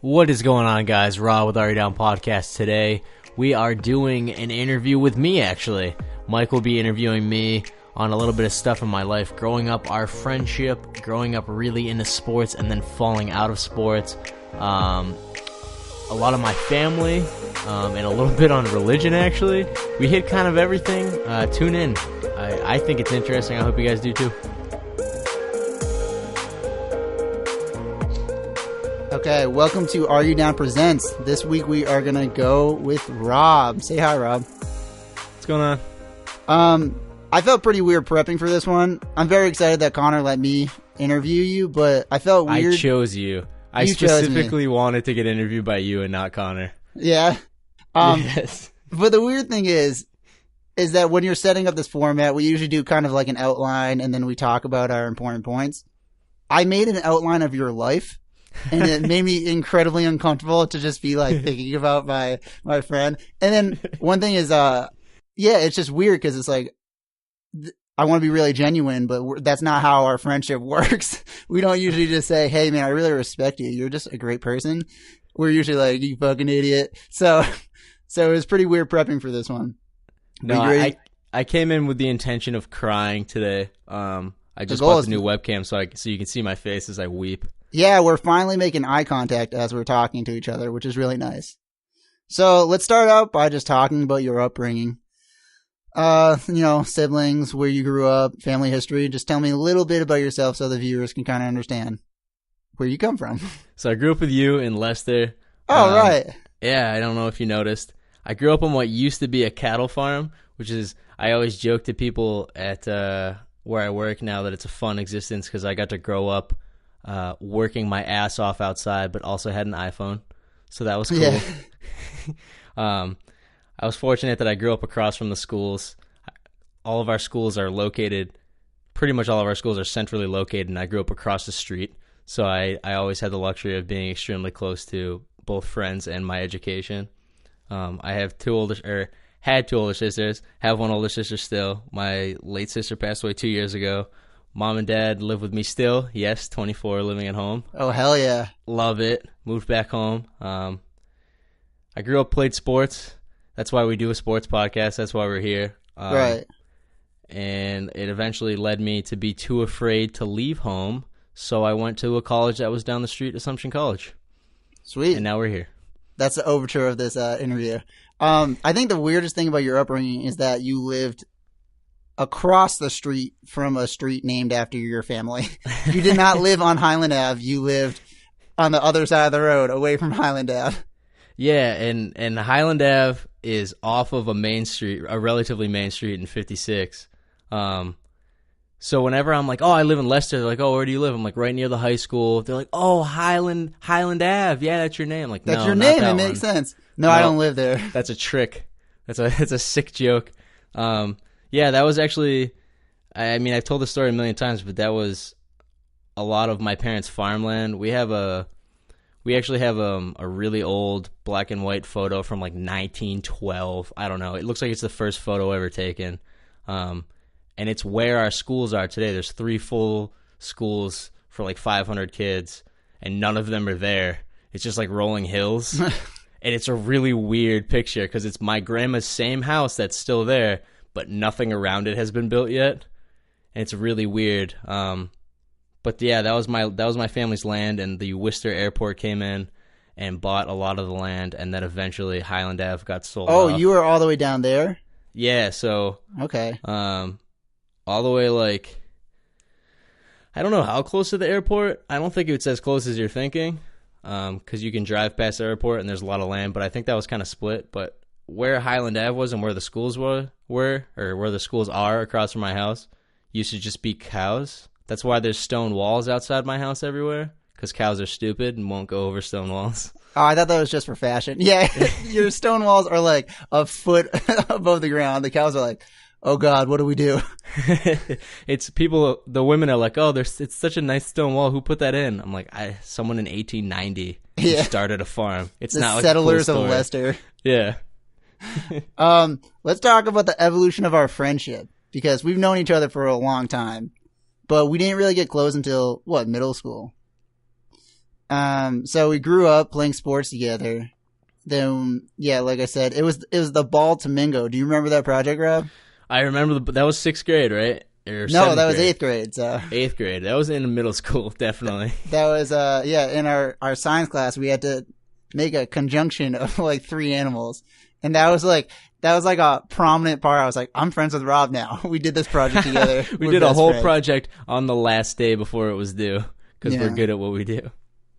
What is going on, guys? Rob with Are You Down Podcast. Today, we are doing an interview with me, actually. Mike will be interviewing me on a little bit of stuff in my life. Growing up, our friendship, growing up really into sports, and then falling out of sports. A lot of my family, and a little bit on religion, actually. We hit kind of everything. Tune in. I think it's interesting. I hope you guys do, too. Okay, welcome to Are You Down Presents. This week we are going to go with Rob. Say hi, Rob. What's going on? I felt pretty weird prepping for this one. I'm very excited that Connor let me interview you, but I felt weird. I chose you. I specifically wanted to get interviewed by you and not Connor. Yeah. Yes. But the weird thing is that when you're setting up this format, we usually do kind of like an outline and then we talk about our important points. I made an outline of your life. And it made me incredibly uncomfortable to just be like thinking about my friend. And then one thing is, it's just weird because it's like, I want to be really genuine, but that's not how our friendship works. We don't usually just say, hey man, I really respect you. You're just a great person. We're usually like, you fucking idiot. So it was pretty weird prepping for this one. No, I came in with the intention of crying today. I just bought the new webcam so you can see my face as I weep. Yeah, we're finally making eye contact as we're talking to each other, which is really nice. So let's start out by just talking about your upbringing. Siblings, where you grew up, family history. Just tell me a little bit about yourself so the viewers can kind of understand where you come from. So I grew up with you in Leicester. Oh, right. Yeah, I don't know if you noticed. I grew up on what used to be a cattle farm, which is, I always joke to people at where I work now that it's a fun existence because I got to grow up working my ass off outside, but also had an iPhone, so that was cool. Yeah. I was fortunate that I grew up across from the schools. All of our schools are located, pretty much all of our schools are centrally located, and I grew up across the street, so I always had the luxury of being extremely close to both friends and my education. I have had two older sisters, have one older sister still. My late sister passed away 2 years ago. Mom and dad live with me still. Yes, 24, living at home. Oh, hell yeah. Love it. Moved back home. I grew up, played sports. That's why we do a sports podcast. That's why we're here. Right. And it eventually led me to be too afraid to leave home, so I went to a college that was down the street, Assumption College. Sweet. And now we're here. That's the overture of this interview. I think the weirdest thing about your upbringing is that you lived across the street from a street named after your family. You did not live on Hyland Ave. You lived on the other side of the road, away from Hyland Ave. Yeah, and Hyland Ave is off of a relatively main street in 56. So whenever I'm like, oh, I live in Leicester, they're like, oh, where do you live? I'm like, right near the high school. They're like, oh, Hyland Ave. Yeah, that's your name. I'm like, no, that's your not name. that It makes sense. No, I don't live there. That's a trick. That's a sick joke. Yeah, that was actually, I mean, I've told the story a million times, but that was a lot of my parents' farmland. We actually have a really old black and white photo from like 1912. I don't know. It looks like it's the first photo ever taken. And it's where our schools are today. There's 3 full schools for like 500 kids, and none of them are there. It's just like rolling hills. And it's a really weird picture because it's my grandma's same house that's still there, but nothing around it has been built yet, and it's really weird. But yeah, that was my family's land, and the Worcester Airport came in and bought a lot of the land, and then eventually Hyland Ave got sold. Oh, off. You were all the way down there? Yeah, so okay. All the way, like, I don't know how close to the airport. I don't think it's as close as you're thinking, because you can drive past the airport and there's a lot of land, but I think that was kind of split. But where Hyland Ave was and where the schools were, or where the schools are across from my house, used to just be cows. That's why there's stone walls outside my house everywhere, because cows are stupid and won't go over stone walls. Oh, I thought that was just for fashion. Yeah, your stone walls are like a foot above the ground. The cows are like, oh God, what do we do? It's people, the women are like, oh, it's such a nice stone wall. Who put that in? I'm like, someone in 1890 who started a farm. It's the not like settlers a cool of Leicester. Yeah. Let's talk about the evolution of our friendship, because we've known each other for a long time, but we didn't really get close until middle school. So we grew up playing sports together. Then, yeah, like I said, it was the ball to Mingo. Do you remember that project, Rob? I remember that was 6th grade, right? Or No, that was grade? 8th grade. So 8th grade. That was in middle school, definitely. that was in our science class we had to make a conjunction of like 3 animals, and that was like a prominent part. I was like, I'm friends with Rob now. We did this project together. We did a whole project on the last day before it was due because we're good at what we do.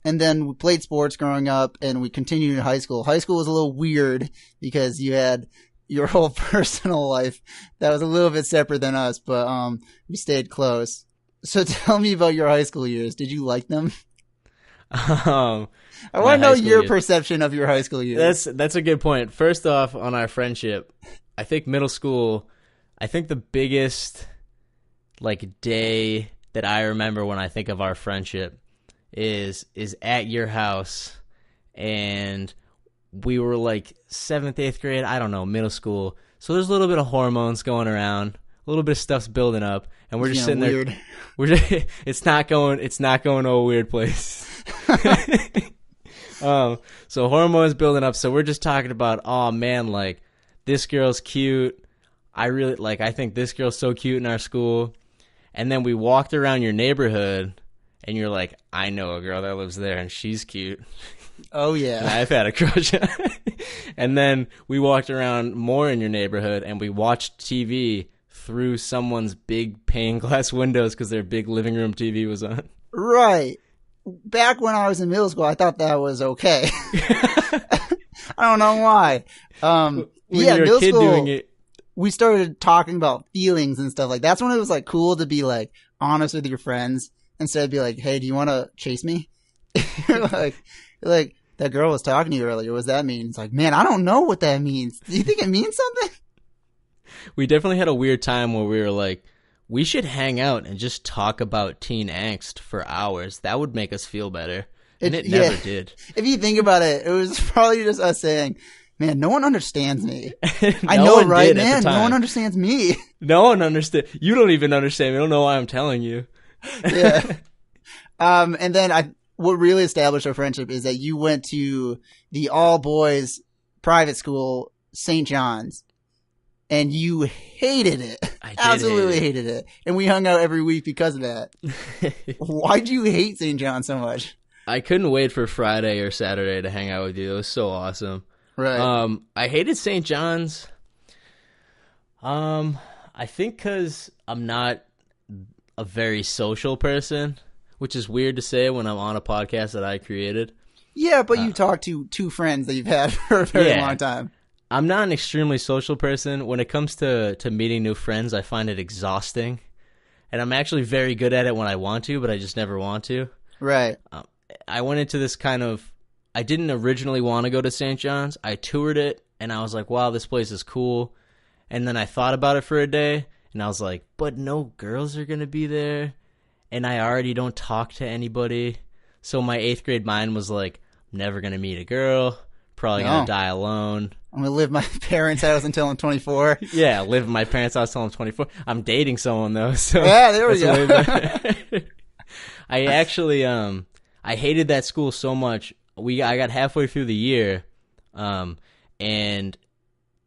And then we played sports growing up, and we continued in high school. High school was a little weird because you had your whole personal life that was a little bit separate than us, but we stayed close. So tell me about your high school years. Did you like them? I want to know your perception of your high school years. That's a good point. First off, on our friendship, I think middle school, I think the biggest like day that I remember when I think of our friendship is at your house, and we were like 7th, 8th grade, I don't know, middle school. So there's a little bit of hormones going around, a little bit of stuff's building up, and we're just sitting weird. there. It's not going to a weird place. So hormones building up. So we're just talking about, oh man, like this girl's cute. I think this girl's so cute in our school. And then we walked around your neighborhood, and you're like, I know a girl that lives there, and she's cute. Oh, yeah. And I've had a crush on her. And then we walked around more in your neighborhood, and we watched TV through someone's big pane glass windows because their big living room TV was on. Right. Back when I was in middle school, I thought that was okay. I don't know why. Middle school, we started talking about feelings and stuff. Like, that's when it was like cool to be like honest with your friends instead of be like, hey, do you want to chase me? You're like, that girl was talking to you earlier. What does that mean? It's like, man, I don't know what that means. Do you think it means something? We definitely had a weird time where we were like, we should hang out and just talk about teen angst for hours. That would make us feel better. And it never did. If you think about it, it was probably just us saying, man, no one understands me. I no know, right, man? No one understands me. No one understands. You don't even understand me. I don't know why I'm telling you. Yeah. And then what really established our friendship is that you went to the all-boys private school, St. John's, and you hated it. I did Absolutely hated it. And we hung out every week because of that. Why'd you hate St. John's so much? I couldn't wait for Friday or Saturday to hang out with you. It was so awesome. Right. I hated St. John's. I think because I'm not a very social person, which is weird to say when I'm on a podcast that I created. Yeah, but you talked to 2 friends that you've had for a very long time. I'm not an extremely social person. When it comes to meeting new friends, I find it exhausting. And I'm actually very good at it when I want to, but I just never want to. Right. I went into this I didn't originally want to go to St. John's. I toured it, and I was like, wow, this place is cool. And then I thought about it for a day, and I was like, but no girls are going to be there, and I already don't talk to anybody. So my 8th grade mind was like, I'm never going to meet a girl, probably going to die alone. I'm going to live my parents' house until I'm 24. Yeah, live in my parents' house until I'm 24. I'm dating someone, though. So yeah, there we go. I actually, I hated that school so much. I got halfway through the year, and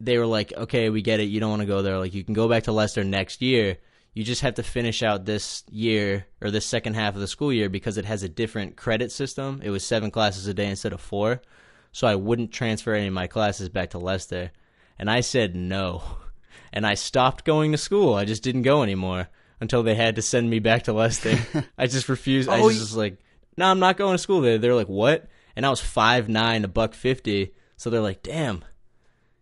they were like, okay, we get it. You don't want to go there. Like, you can go back to Leicester next year. You just have to finish out this year or this second half of the school year because it has a different credit system. It was 7 classes a day instead of 4. So I wouldn't transfer any of my classes back to Leicester. And I said no. And I stopped going to school. I just didn't go anymore until they had to send me back to Leicester. I just refused. I was just like, no, I'm not going to school there. They're like, what? And I was 5'9", $150. So they're like, damn.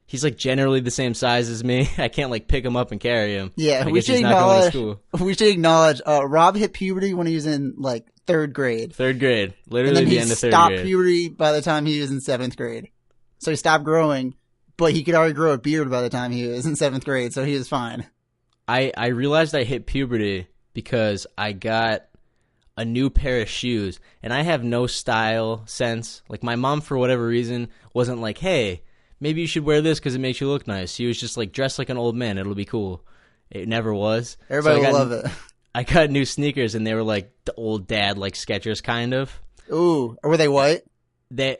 He's like generally the same size as me. I can't like pick him up and carry him. Yeah, we should acknowledge. Rob hit puberty when he was in like 3rd grade. 3rd grade, literally the end of 3rd grade. He stopped puberty by the time he was in 7th grade. So he stopped growing, but he could already grow a beard by the time he was in 7th grade. So he was fine. I realized I hit puberty because I got a new pair of shoes, and I have no style sense. Like my mom, for whatever reason, wasn't like, hey, maybe you should wear this because it makes you look nice. He was just like, dress like an old man. It'll be cool. It never was. Everybody will love it. I got new sneakers, and they were like the old dad, like Skechers kind of. Ooh, were they white? They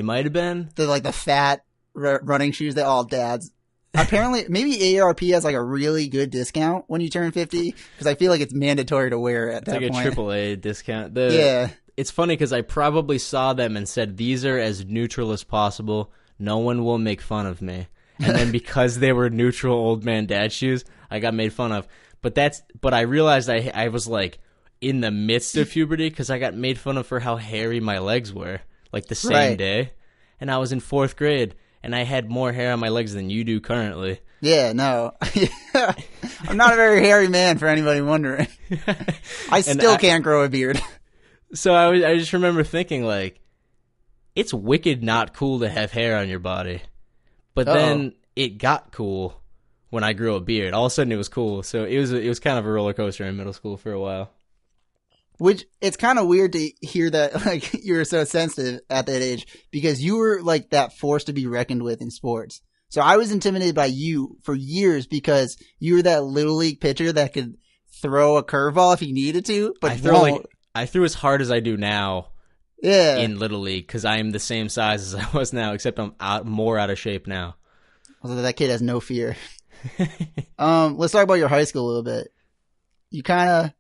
might have been. They're like the fat running shoes that all dads. Apparently, maybe AARP has like a really good discount when you turn 50 because I feel like it's mandatory to wear it at that It's like point. a AAA discount. Yeah. It's funny because I probably saw them and said, these are as neutral as possible. No one will make fun of me. And then because they were neutral old man dad shoes, I got made fun of. But I realized I was like in the midst of puberty because I got made fun of for how hairy my legs were, like the same day. And I was in 4th grade and I had more hair on my legs than you do currently. Yeah, no. I'm not a very hairy man for anybody wondering. I still can't grow a beard. So I just remember thinking, like, it's wicked not cool to have hair on your body. But then it got cool when I grew a beard. All of a sudden it was cool. So it was kind of a roller coaster in middle school for a while. Which, it's kind of weird to hear that, like, you were so sensitive at that age because you were, like, that force to be reckoned with in sports. So I was intimidated by you for years because you were that Little League pitcher that could throw a curveball if he needed to, but I threw as hard as I do now in Little League because I am the same size as I was now, except I'm more out of shape now. Although that kid has no fear. Let's talk about your high school a little bit. You kind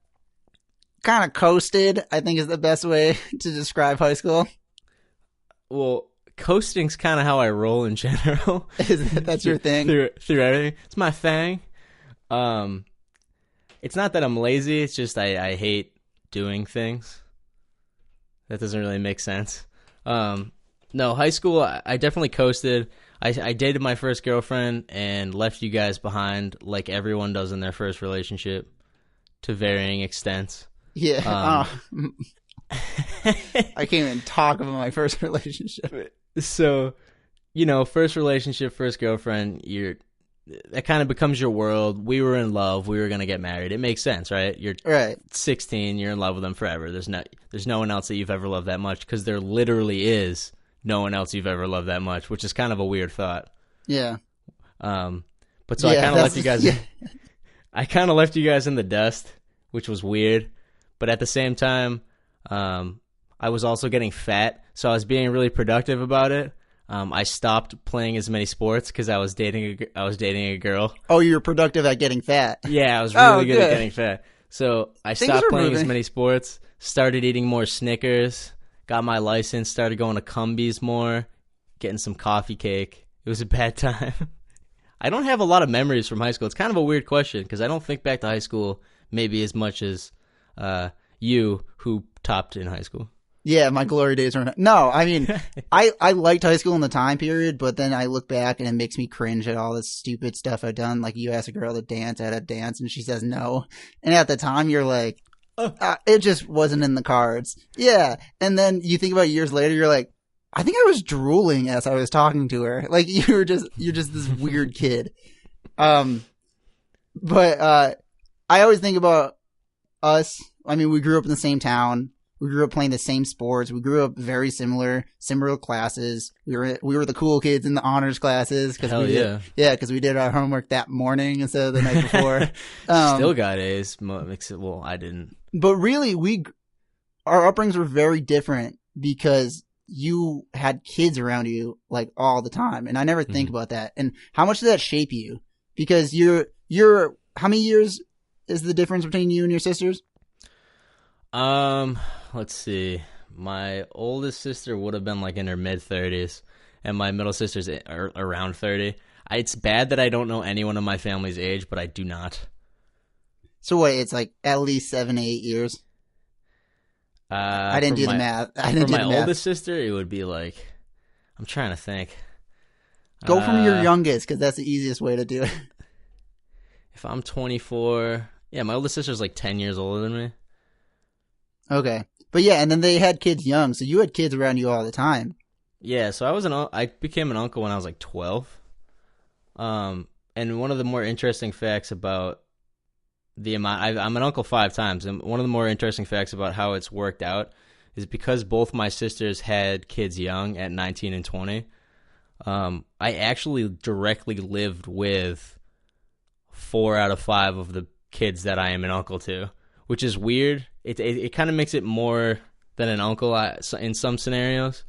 of coasted, I think is the best way to describe high school. Well, coasting's kind of how I roll in general. That's your thing? Through everything. It's my thing. It's not that I'm lazy, it's just I hate doing things. That doesn't really make sense. No, high school, I definitely coasted. I dated my first girlfriend and left you guys behind like everyone does in their first relationship to varying extents. Yeah. I can't even talk about my first relationship. So, first relationship, first girlfriend, that kind of becomes your world. We were in love. We were going to get married. It makes sense, right? You're 16. You're in love with them forever. There's no one else that you've ever loved that much because there literally is no one else you've ever loved that much, which is kind of a weird thought. Yeah. But so I kind of left you guys. I kind of left you guys in the dust, which was weird. But at the same time, I was also getting fat, so I was being really productive about it. I stopped playing as many sports because I was dating a girl. Oh, you were productive at getting fat. Yeah, I was really good at getting fat. So I stopped playing as many sports, started eating more Snickers, got my license, started going to Cumbies more, getting some coffee cake. It was a bad time. I don't have a lot of memories from high school. It's kind of a weird question because I don't think back to high school maybe as much as you, who topped in high school. Yeah, my glory days are... No, I mean, I liked high school in the time period, but then I look back and it makes me cringe at all this stupid stuff I've done. Like, you ask a girl to dance at a dance and she says no. And at the time, you're like, it just wasn't in the cards. Yeah. And then you think about years later, you're like, I think I was drooling as I was talking to her. Like, you're just this weird kid. But I always think about us. I mean, we grew up in the same town. We grew up playing the same sports. We grew up very similar classes. We were the cool kids in the honors classes. Because we did our homework that morning instead of the night before. Still got A's. Well, I didn't. But really, our upbringings were very different because you had kids around you like all the time, and I never think about that. And how much did that shape you? Because you're how many years is the difference between you and your sisters? Let's see. My oldest sister would have been like in her mid-30s, and my middle sister's around 30. It's bad that I don't know anyone in my family's age, but I do not. So what? It's like at least 7 to 8 years. I didn't do the math. For my oldest sister, it would be like, I'm trying to think. Go from your youngest, because that's the easiest way to do it. If I'm 24, yeah, my oldest sister's like 10 years older than me. Okay. But yeah, and then they had kids young, so you had kids around you all the time. Yeah, so I became an uncle when I was like 12. And one of the more interesting facts about the amount, I'm an uncle 5 times, and one of the more interesting facts about how it's worked out is because both my sisters had kids young at 19 and 20, I actually directly lived with 4 out of 5 of the kids that I am an uncle to, which is weird. It kind of makes it more than an uncle in some scenarios,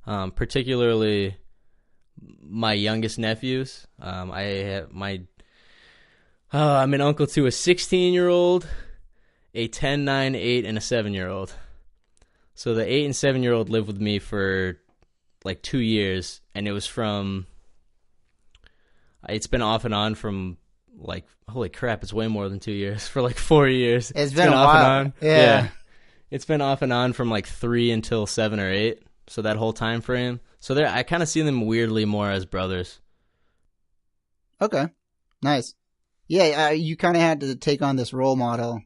particularly my youngest nephews. I'm an uncle to a 16-year-old, a 10, 9, 8, and a 7-year-old. So the 8 and 7-year-old lived with me for like 2 years, and it's been off and on from like, holy crap, it's way more than 2 years, for like 4 years. It's been a off while. and on. Yeah. It's been off and on from like 3 until 7 or 8. So that whole time frame. So I kind of see them weirdly more as brothers. Okay. Nice. Yeah, you kind of had to take on this role model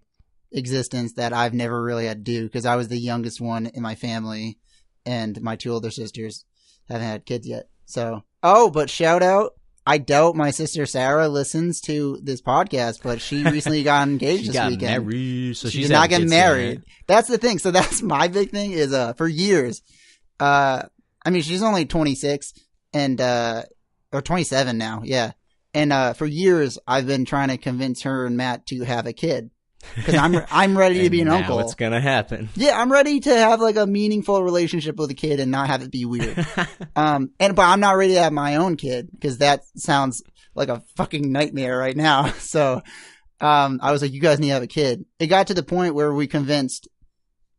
existence that I've never really had to do because I was the youngest one in my family and my 2 older sisters haven't had kids yet. So, but shout out. I doubt my sister Sarah listens to this podcast, but she recently got engaged this weekend. Married, so she's not getting married. That's the thing. So that's my big thing is for years. I mean, she's only 26 and or 27 now. Yeah. And for years I've been trying to convince her and Matt to have a kid because I'm ready to be an uncle. What's gonna happen? Yeah, I'm ready to have like a meaningful relationship with a kid and not have it be weird. But I'm not ready to have my own kid because that sounds like a fucking nightmare right now. So I was like, you guys need to have a kid. It got to the point where we convinced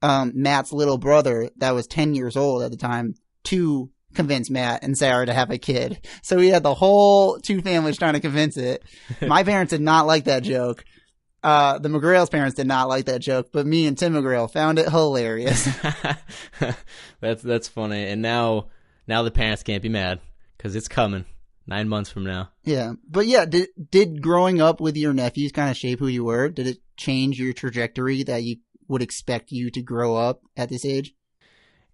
Matt's little brother that was 10 years old at the time to convince Matt and Sarah to have a kid. So we had the whole 2 families trying to convince it. My parents did not like that joke. The McGrail's parents did not like that joke, but me and Tim McGrail found it hilarious. That's funny. And now the parents can't be mad because it's coming 9 months from now. Yeah. But yeah, did growing up with your nephews kind of shape who you were? Did it change your trajectory that you would expect you to grow up at this age?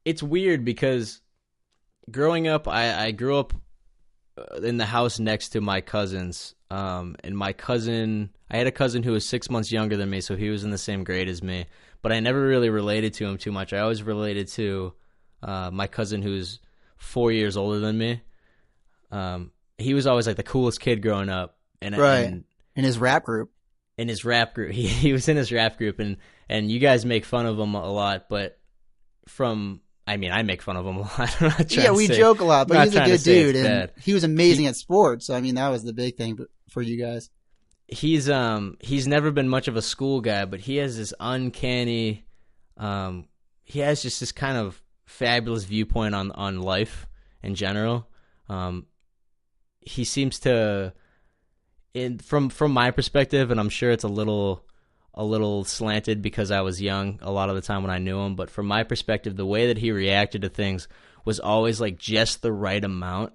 It's weird because growing up, I grew up in the house next to my cousins. And my cousin, I had a cousin who was 6 months younger than me, so he was in the same grade as me. But I never really related to him too much. I always related to my cousin who's 4 years older than me. He was always like the coolest kid growing up. In his rap group. In his rap group. He was in his rap group, and you guys make fun of him a lot, but I make fun of him a lot. I'm not trying we say, joke a lot, but he's a good dude, and bad. He was amazing at sports. So, I mean, that was the big thing for you guys. He's never been much of a school guy, but he has this uncanny, he has just this kind of fabulous viewpoint on life in general. He seems to, from my perspective, and I'm sure it's a little slanted because I was young a lot of the time when I knew him, but from my perspective, the way that he reacted to things was always like just the right amount.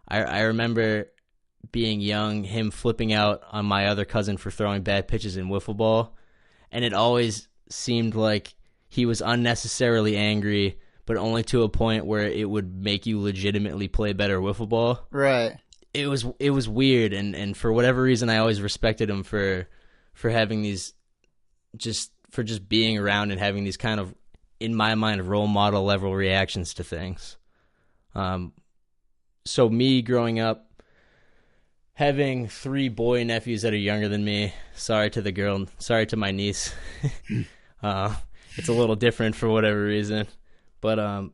I remember being young, him flipping out on my other cousin for throwing bad pitches in wiffle ball, and it always seemed like he was unnecessarily angry, but only to a point where it would make you legitimately play better wiffle ball. Right. It was weird, and for whatever reason, I always respected him for having these, just being around and having these kind of, in my mind, role model level reactions to things. So me growing up, having 3 boy nephews that are younger than me, sorry to my niece. It's a little different for whatever reason. But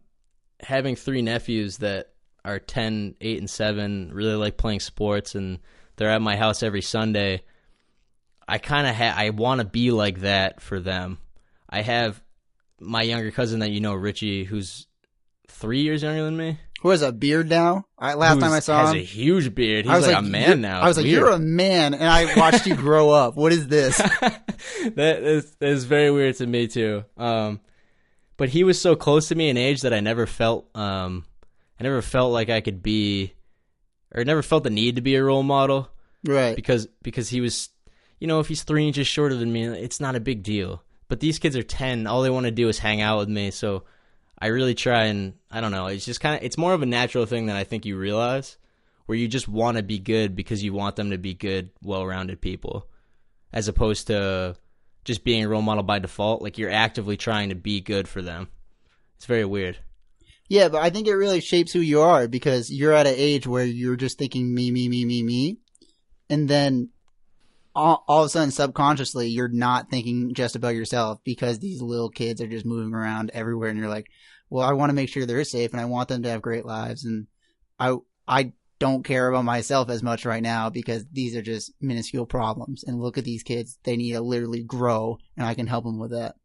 having 3 nephews that are 10, 8, and 7, really like playing sports, and they're at my house every Sunday, I kind of I want to be like that for them. I have my younger cousin that Richie, who's 3 years younger than me. Who has a beard now? Last time I saw him, has a huge beard. He's like a man now. I was like, you're a man, and I watched you grow up. What is this? That is very weird to me too. But he was so close to me in age that I never felt like I could be, or never felt the need to be a role model. Right. Because he was, if he's 3 inches shorter than me, it's not a big deal. But these kids are 10. All they want to do is hang out with me. So I really try, and I don't know. It's just it's more of a natural thing than I think you realize, where you just want to be good because you want them to be good, well-rounded people, as opposed to just being a role model by default. Like, you're actively trying to be good for them. It's very weird. Yeah, but I think it really shapes who you are, because you're at an age where you're just thinking me. And then all of a sudden, subconsciously, you're not thinking just about yourself because these little kids are just moving around everywhere, and you're like, well, I want to make sure they're safe, and I want them to have great lives, and I don't care about myself as much right now because these are just minuscule problems. And look at these kids; they need to literally grow, and I can help them with that.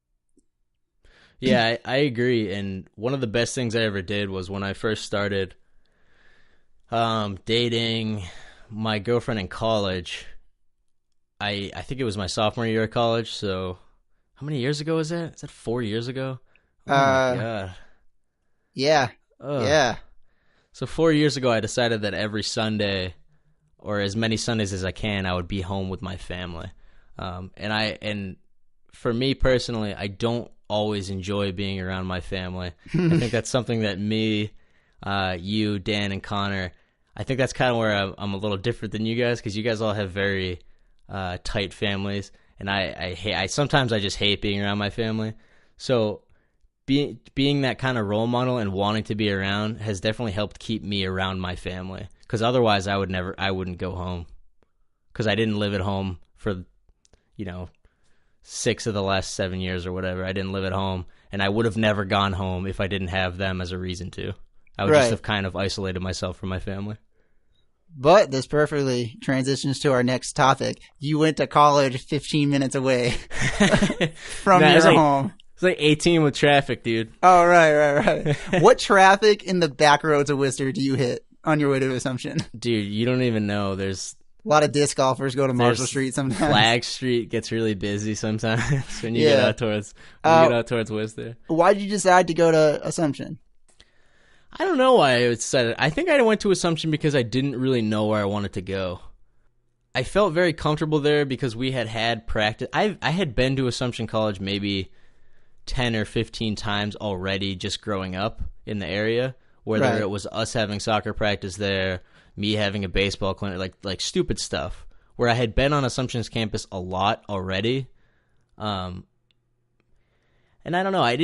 Yeah, I agree. And one of the best things I ever did was when I first started dating my girlfriend in college. I think it was my sophomore year of college. So how many years ago is that? Is that 4 years ago? Oh my God. Yeah. Ugh. Yeah. So 4 years ago, I decided that every Sunday, or as many Sundays as I can, I would be home with my family. And for me personally, I don't always enjoy being around my family. I think that's something that me, you, Dan, and Connor, I think that's kind of where I'm a little different than you guys, because you guys all have very tight families, and I sometimes I just hate being around my family. So being that kind of role model and wanting to be around has definitely helped keep me around my family, because otherwise I wouldn't go home, because I didn't live at home for 6 of the last 7 years or whatever. I didn't live at home, and I would have never gone home if I didn't have them as a reason to. I would just have kind of isolated myself from my family. But this perfectly transitions to our next topic. You went to college 15 minutes away from your home. It's like 18 with traffic, dude. Oh, right. What traffic in the back roads of Worcester do you hit on your way to Assumption? Dude, you don't even know. There's a lot of disc golfers go to Marshall Street sometimes. Flag Street gets really busy sometimes when you get out towards Worcester. Why did you decide to go to Assumption? I don't know why I decided. I think I went to Assumption because I didn't really know where I wanted to go. I felt very comfortable there because we had practice. I had been to Assumption College maybe 10 or 15 times already just growing up in the area, whether it was us having soccer practice there, me having a baseball clinic, like stupid stuff, where I had been on Assumption's campus a lot already. And I don't know, I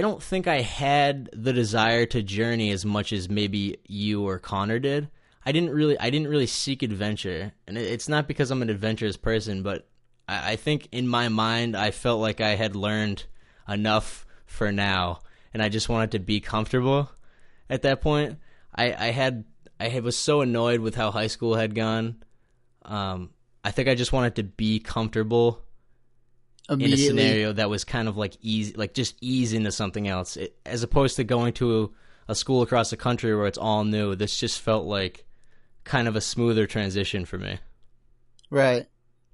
don't think I had the desire to journey as much as maybe you or Connor did. I didn't really seek adventure. And it's not because I'm an adventurous person, but I think in my mind I felt like I had learned enough for now, and I just wanted to be comfortable at that point. I was so annoyed with how high school had gone. I think I just wanted to be comfortable in a scenario that was kind of like easy, like just ease into something else, as opposed to going to a school across the country where it's all new. This just felt like kind of a smoother transition for me. Right.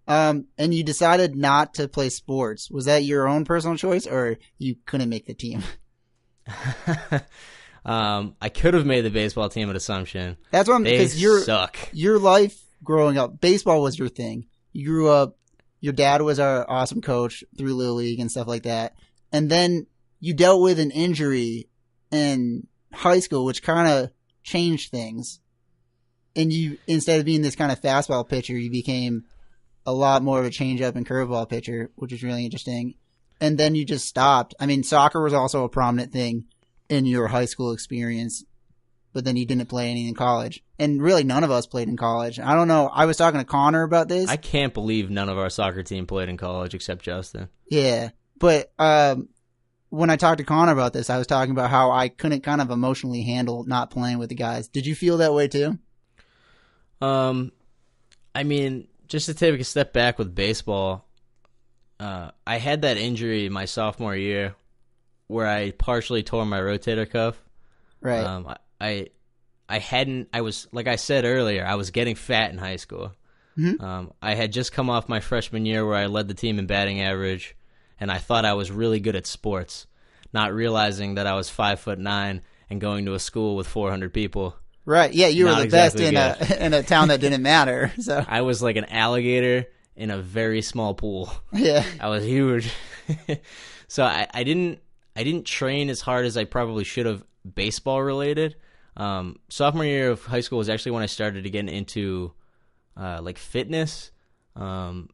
And you decided not to play sports. Was that your own personal choice, or you couldn't make the team? I could have made the baseball team at Assumption. That's what I'm, because suck. Your life growing up, baseball was your thing. You grew up, your dad was our awesome coach through Little League and stuff like that. And then you dealt with an injury in high school, which kind of changed things. And you, instead of being this kind of fastball pitcher, you became a lot more of a changeup and curveball pitcher, which is really interesting. And then you just stopped. I mean, soccer was also a prominent thing in your high school experience, but then you didn't play any in college. And really, none of us played in college. I don't know. I was talking to Connor about this. I can't believe none of our soccer team played in college except Justin. Yeah. But when I talked to Connor about this, I was talking about how I couldn't kind of emotionally handle not playing with the guys. Did you feel that way too? I mean, just to take a step back with baseball, I had that injury my sophomore year where I partially tore my rotator cuff. Right. I was, like I said earlier, I was getting fat in high school. Mm-hmm. I had just come off my freshman year where I led the team in batting average, and I thought I was really good at sports, not realizing that I was 5'9" and going to a school with 400 people. Right. Yeah, you were the best in a town that didn't matter. So I was like an alligator in a very small pool. Yeah. I was huge. So I didn't train as hard as I probably should have baseball related. Sophomore year of high school was actually when I started to get into like fitness, in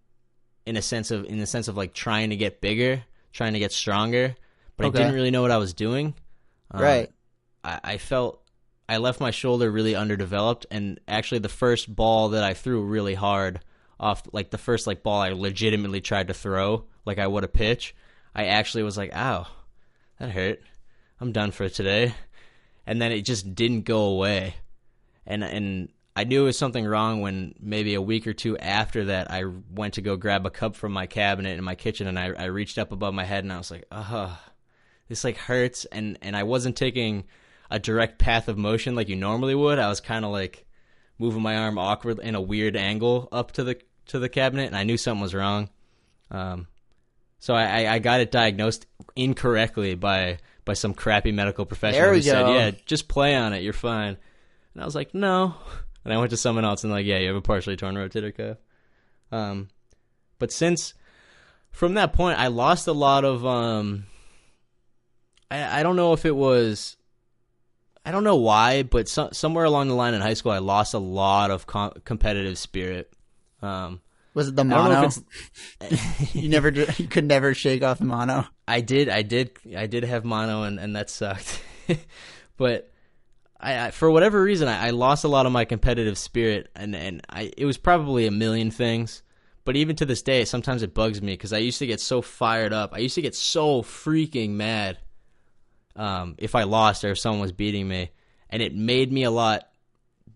the sense of like trying to get bigger, trying to get stronger, but I didn't really know what I was doing. Right. I felt I left my shoulder really underdeveloped, and actually the first ball that I threw really hard off like the first like ball I legitimately tried to throw, like I would a pitch, I actually was like, ow, that hurt. I'm done for today. And then it just didn't go away. And I knew it was something wrong when maybe a week or two after that, I went to go grab a cup from my cabinet in my kitchen, and I reached up above my head and I was like, this like hurts. And I wasn't taking a direct path of motion like you normally would. I was kind of like moving my arm awkward in a weird angle up to the cabinet, and I knew something was wrong. So I got it diagnosed incorrectly by some crappy medical professional who said, yeah, just play on it, you're fine. And I was like, no. And I went to someone else and like, yeah, you have a partially torn rotator cuff. But from that point, I lost a lot of, I don't know if it was, I don't know why, but somewhere along the line in high school, I lost a lot of competitive spirit. Was it the mono? You could never shake off the mono. I did have mono, and that sucked. But I for whatever reason, I lost a lot of my competitive spirit, and it was probably a million things. But even to this day, sometimes it bugs me because I used to get so fired up. I used to get so freaking mad if I lost or if someone was beating me, and it made me a lot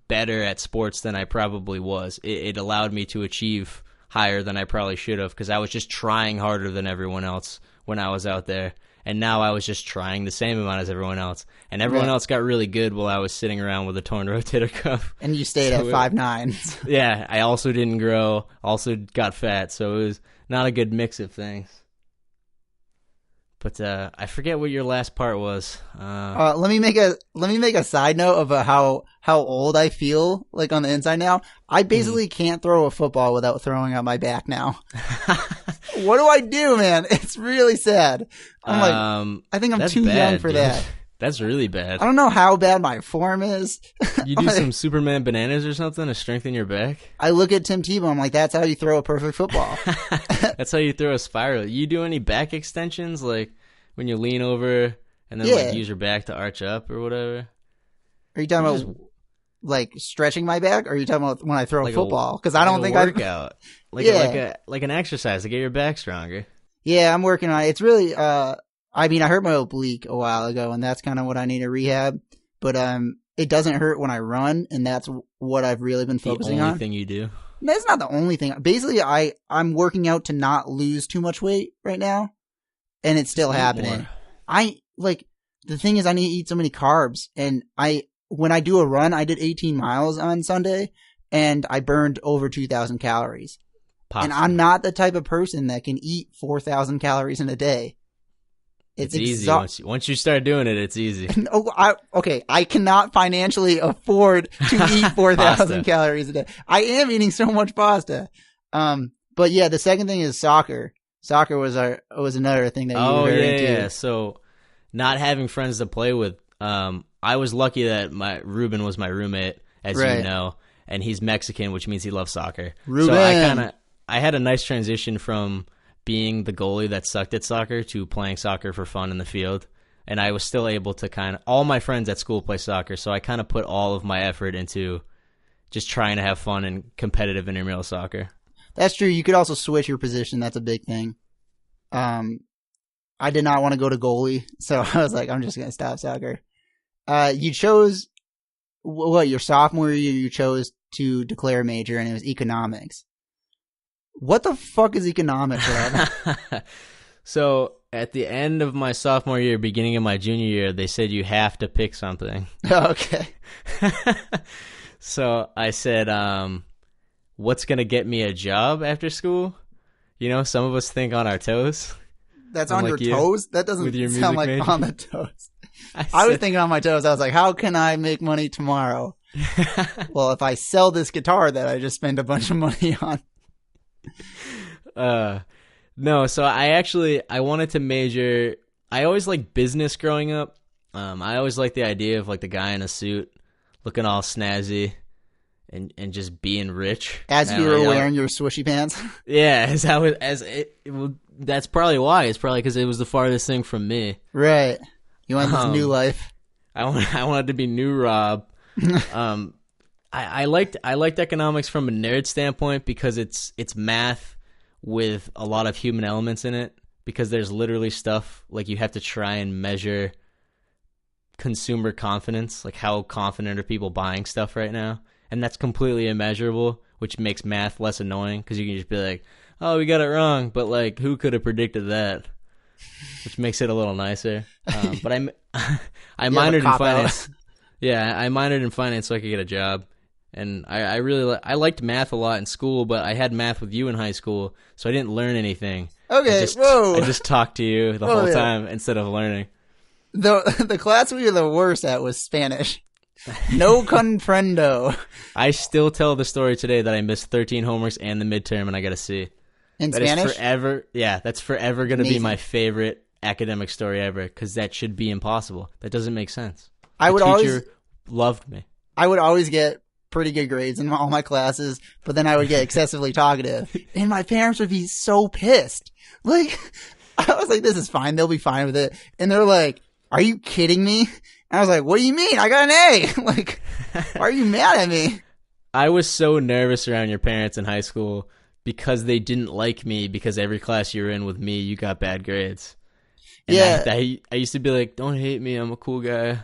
better at sports than I probably was. It allowed me to achieve higher than I probably should have because I was just trying harder than everyone else when I was out there. And now I was just trying the same amount as everyone else. And everyone else got really good while I was sitting around with a torn rotator cuff. And you stayed at 5'9". Yeah, I also didn't grow, also got fat. So it was not a good mix of things. But I forget what your last part was. Let me make a side note of how old I feel like on the inside now. I basically can't throw a football without throwing out my back now. What do I do, man? It's really sad. I'm like, I think I'm too young for that. That's really bad. I don't know how bad my form is. You do some Superman bananas or something to strengthen your back? I look at Tim Tebow. I'm like, that's how you throw a perfect football. That's how you throw a spiral. You do any back extensions, like when you lean over and then like use your back to arch up or whatever? Are you talking about like stretching my back? Or are you talking about when I throw like a football? Because I don't think I workout. Like an exercise to get your back stronger. Yeah, I'm working on it. It's really I mean, I hurt my oblique a while ago, and that's kind of what I need to rehab. But it doesn't hurt when I run, and that's what I've really been focusing on. The only thing you do? That's not the only thing. Basically, I'm working out to not lose too much weight right now, and it's still happening. The thing is, I need to eat so many carbs, and when I do a run, I did 18 miles on Sunday, and I burned over 2,000 calories. Pasta. And I'm not the type of person that can eat 4,000 calories in a day. It's easy. Once you start doing it, it's easy. I cannot financially afford to eat 4,000 calories a day. I am eating so much pasta. But yeah, the second thing is soccer. Soccer was another thing that you were very into. Yeah. So not having friends to play with, I was lucky that Ruben was my roommate, as you know, and he's Mexican, which means he loves soccer. Ruben. So I had a nice transition from being the goalie that sucked at soccer to playing soccer for fun in the field. And I was still able to all my friends at school play soccer, so I kind of put all of my effort into just trying to have fun and competitive intramural soccer. That's true. You could also switch your position. That's a big thing. I did not want to go to goalie, so I was like, I'm just going to stop soccer. You chose, your sophomore year, you chose to declare a major, and it was economics. What the fuck is economics, Rob? So at the end of my sophomore year, beginning of my junior year, they said you have to pick something. Okay. So I said, what's going to get me a job after school? You know, some of us think on our toes. That's on your toes? That doesn't sound like major. On the toes. I was thinking on my toes. I was like, how can I make money tomorrow? Well, if I sell this guitar that I just spent a bunch of money on. No, so I wanted to major. I always liked business growing up. I always liked the idea of like the guy in a suit looking all snazzy and just being rich. As you were wearing your swishy pants? Yeah, that's probably why. It's probably because it was the farthest thing from me. Right. You want this new life. I wanted to be new Rob. I liked economics from a nerd standpoint because it's math with a lot of human elements in it, because there's literally stuff like you have to try and measure consumer confidence, like how confident are people buying stuff right now, and that's completely immeasurable, which makes math less annoying because you can just be like, oh, we got it wrong, but like who could have predicted that, which makes it a little nicer. But I minored in finance. Yeah, I minored in finance so I could get a job. And I really I liked math a lot in school, but I had math with you in high school, so I didn't learn anything. Okay, I just talked to you the whole time instead of learning. The class we were the worst at was Spanish. No comprendo. I still tell the story today that I missed 13 homeworks and the midterm, and I got a C. In that Spanish? Is forever. Yeah, that's forever going to be my favorite academic story ever, because that should be impossible. That doesn't make sense. The teacher loved me. I would always get pretty good grades in all my classes, but then I would get excessively talkative, and my parents would be so pissed. Like, I was like, this is fine. They'll be fine with it. And they're like, are you kidding me? And I was like, what do you mean? I got an A. Like, why are you mad at me? I was so nervous around your parents in high school because they didn't like me, because every class you were in with me, you got bad grades. And yeah. I used to be like, don't hate me. I'm a cool guy.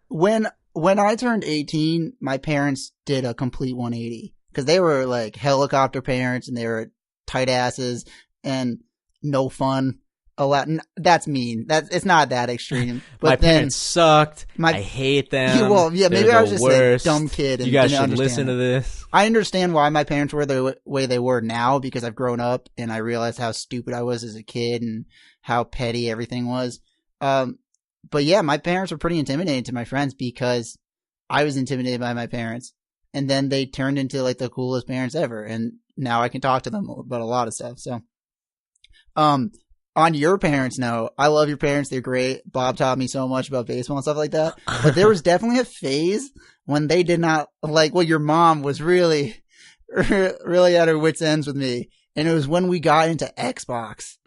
When I turned 18, my parents did a complete 180, because they were like helicopter parents, and they were tight asses and no fun. That's mean. It's not that extreme. But my parents sucked. I hate them. Well, yeah, maybe I was just worst. a dumb kid. And you guys didn't should listen to this. I understand why my parents were the way they were now, because I've grown up and I realized how stupid I was as a kid and how petty everything was. But yeah, my parents were pretty intimidating to my friends because I was intimidated by my parents, and then they turned into like the coolest parents ever. And now I can talk to them about a lot of stuff. So, on your parents' note, I love your parents. They're great. Bob taught me so much about baseball and stuff like that. But there was definitely a phase when they did not like, well, your mom was really, really at her wits' ends with me. And it was when we got into Xbox.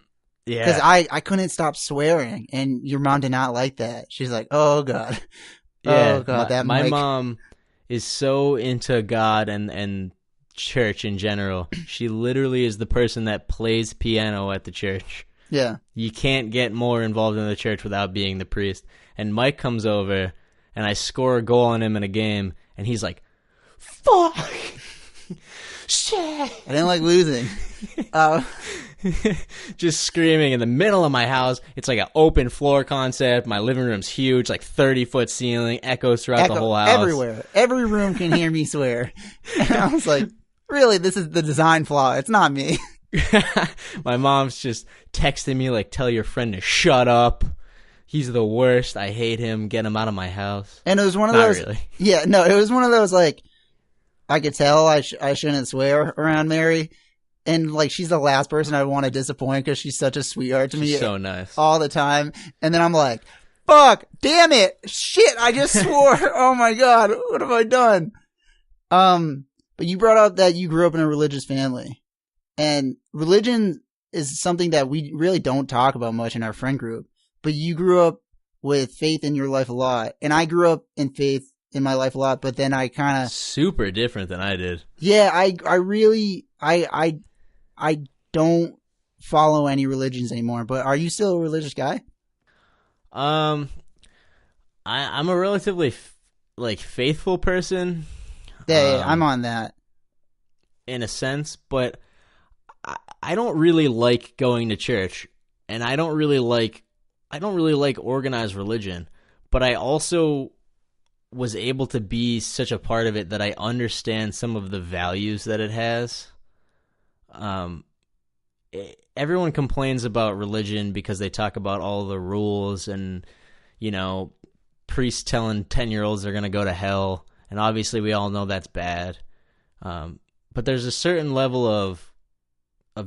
Yeah. Because I couldn't stop swearing, and your mom did not like that. She's like, oh, God. Yeah, oh, God. My mom is so into God and church in general. She literally is the person that plays piano at the church. Yeah. You can't get more involved in the church without being the priest. And Mike comes over, and I score a goal on him in a game, and he's like, fuck! Shit! I didn't like losing. Just screaming in the middle of my house. It's like an open floor concept. My living room's huge, like 30-foot ceiling, echoes throughout the whole house. Everywhere. Every room can hear me swear. And I was like, really, this is the design flaw. It's not me. My mom's just texting me like, tell your friend to shut up. He's the worst. I hate him. Get him out of my house. And it was one of Not those. Really. Yeah, no, it was one of those like, I could tell I shouldn't swear around Mary. And like, she's the last person I want to disappoint because she's such a sweetheart to me. She's so nice. All the time. And then I'm like, fuck, damn it. Shit, I just swore. Oh my God, what have I done? But you brought up that you grew up in a religious family. And religion is something that we really don't talk about much in our friend group. But you grew up with faith in your life a lot. And I grew up in faith in my life a lot, but then I kind of... Super different than I did. Yeah, I really... I don't follow any religions anymore, but are you still a religious guy? I'm a relatively faithful person. Yeah, I'm on that. In a sense, but I don't really like going to church, and I don't really like organized religion, but I also was able to be such a part of it that I understand some of the values that it has. Everyone complains about religion because they talk about all the rules and, priests telling 10-year-olds they're going to go to hell. And obviously we all know that's bad. But there's a certain level of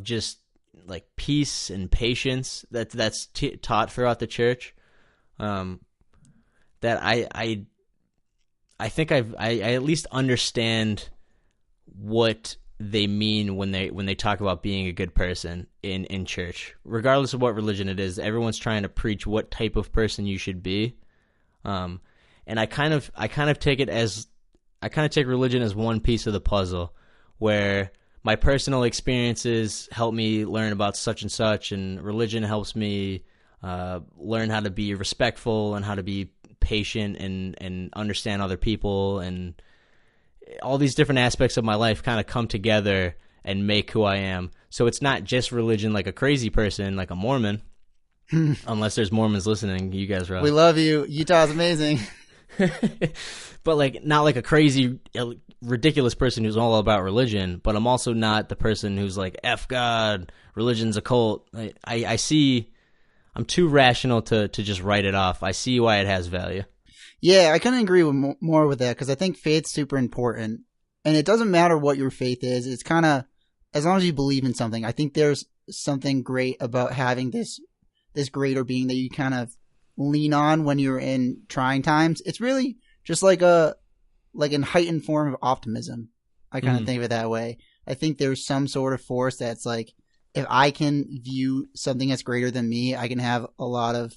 just like peace and patience that's taught throughout the church. That I think I at least understand what they mean when they talk about being a good person in church, regardless of what religion it is. Everyone's trying to preach what type of person you should be, and I kind of take it as I kind of take religion as one piece of the puzzle, where my personal experiences help me learn about such and such, and religion helps me learn how to be respectful and how to be patient and understand other people, and all these different aspects of my life kind of come together and make who I am. So it's not just religion like a crazy person, like a Mormon, unless there's Mormons listening. You guys are We love you. Utah's amazing. But like not like a crazy, ridiculous person who's all about religion. But I'm also not the person who's like F God, religion's a cult. I see. I'm too rational to just write it off. I see why it has value. Yeah, I kind of agree with more with that, because I think faith's super important, and it doesn't matter what your faith is. It's kind of, as long as you believe in something. I think there's something great about having this greater being that you kind of lean on when you're in trying times. It's really just like an heightened form of optimism. I kind of think of it that way. I think there's some sort of force that's like, if I can view something that's greater than me, I can have a lot of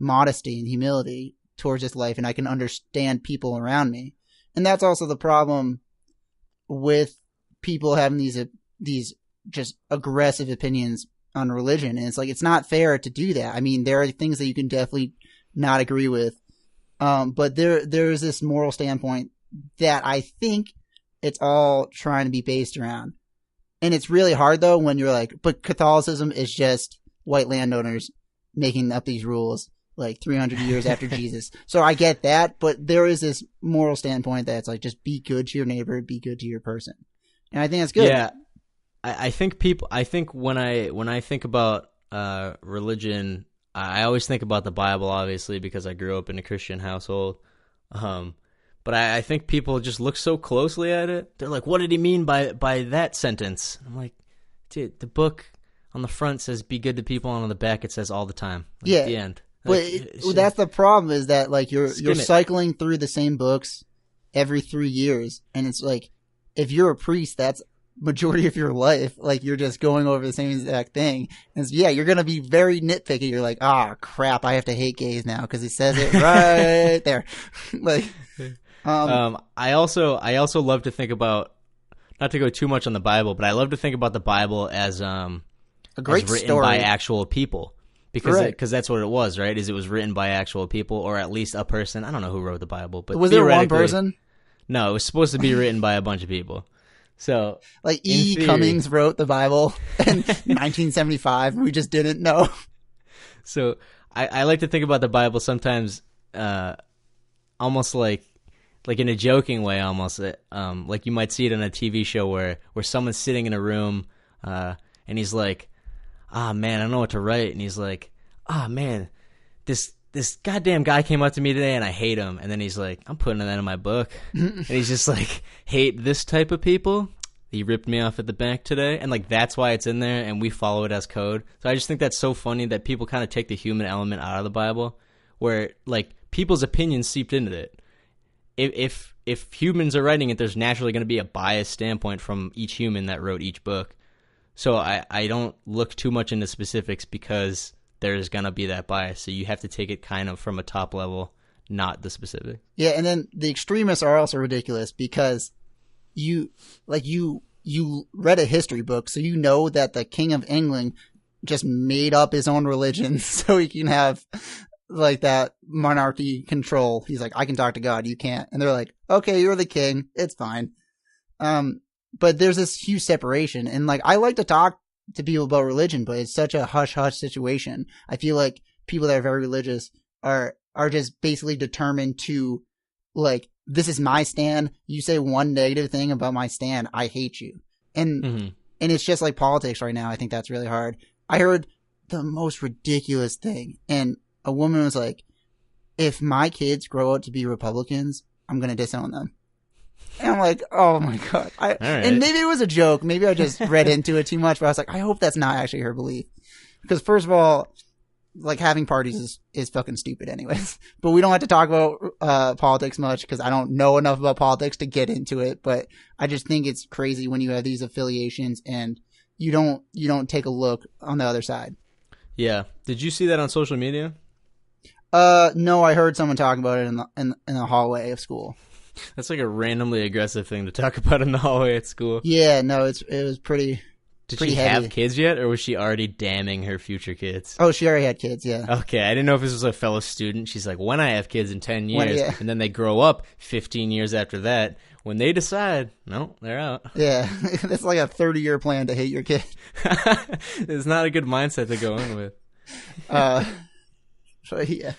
modesty and humility towards this life, and I can understand people around me. And that's also the problem with people having these just aggressive opinions on religion. And it's like, it's not fair to do that. I mean, there are things that you can definitely not agree with. But there's this moral standpoint that I think it's all trying to be based around. And it's really hard though when you're like, but Catholicism is just white landowners making up these rules like 300 years after Jesus. So I get that, but there is this moral standpoint that's like, just be good to your neighbor, be good to your person. And I think that's good. Yeah. I think when I think about religion, I always think about the Bible, obviously, because I grew up in a Christian household. But I think people just look so closely at it. They're like, what did he mean by that sentence? I'm like, dude, the book on the front says be good to people, and on the back it says all the time. Like, yeah. The end. But that's the problem, is that like you're cycling through the same books every 3 years. And it's like, if you're a priest, that's majority of your life. Like, you're just going over the same exact thing. And yeah, you're going to be very nitpicky. You're like, crap, I have to hate gays now because it says it right there. Like, I also love to think about, not to go too much on the Bible, but I love to think about the Bible as a great written story by actual people, because that's what it was, right? Is it was written by actual people, or at least a person. I don't know who wrote the Bible, but was there one person? No, it was supposed to be written by a bunch of people. So, like E. Cummings wrote the Bible in 1975. We just didn't know. So I like to think about the Bible sometimes, almost like in a joking way, almost like you might see it on a TV show where someone's sitting in a room, and he's like, man, I don't know what to write. And he's like, man, this goddamn guy came up to me today and I hate him. And then he's like, I'm putting that in my book. And he's just like, hate this type of people. He ripped me off at the bank today. And like, that's why it's in there, and we follow it as code. So I just think that's so funny that people kind of take the human element out of the Bible, where like people's opinions seeped into it. If humans are writing it, there's naturally going to be a biased standpoint from each human that wrote each book. So I don't look too much into specifics, because there's going to be that bias. So you have to take it kind of from a top level, not the specific. Yeah, and then the extremists are also ridiculous, because you read a history book, so you know that the King of England just made up his own religion so he can have like that monarchy control. He's like, I can talk to God, you can't. And they're like, okay, you're the king, it's fine. But there's this huge separation, and like, I like to talk to people about religion, but it's such a hush-hush situation. I feel like people that are very religious are just basically determined to, like, this is my stand. You say one negative thing about my stand, I hate you. And and it's just like politics right now. I think that's really hard. I heard the most ridiculous thing, and a woman was like, if my kids grow up to be Republicans, I'm going to disown them. And I'm like, oh my God. Right. And maybe it was a joke. Maybe I just read into it too much, but I was like, I hope that's not actually her belief. Because first of all, like, having parties is fucking stupid anyways. But we don't have to talk about politics much, because I don't know enough about politics to get into it. But I just think it's crazy when you have these affiliations and you don't take a look on the other side. Yeah. Did you see that on social media? No, I heard someone talking about it in the hallway of school. That's like a randomly aggressive thing to talk about in the hallway at school. Yeah, no, it was pretty. Did pretty she heavy. have kids yet, or was she already damning her future kids? Oh, she already had kids. Yeah. Okay, I didn't know if this was a fellow student. She's like, when I have kids in 10 years, Yeah. and then they grow up 15 years after that, when they decide, no, they're out. Yeah, that's like a 30-year plan to hate your kid. It's not a good mindset to go in with. So yeah.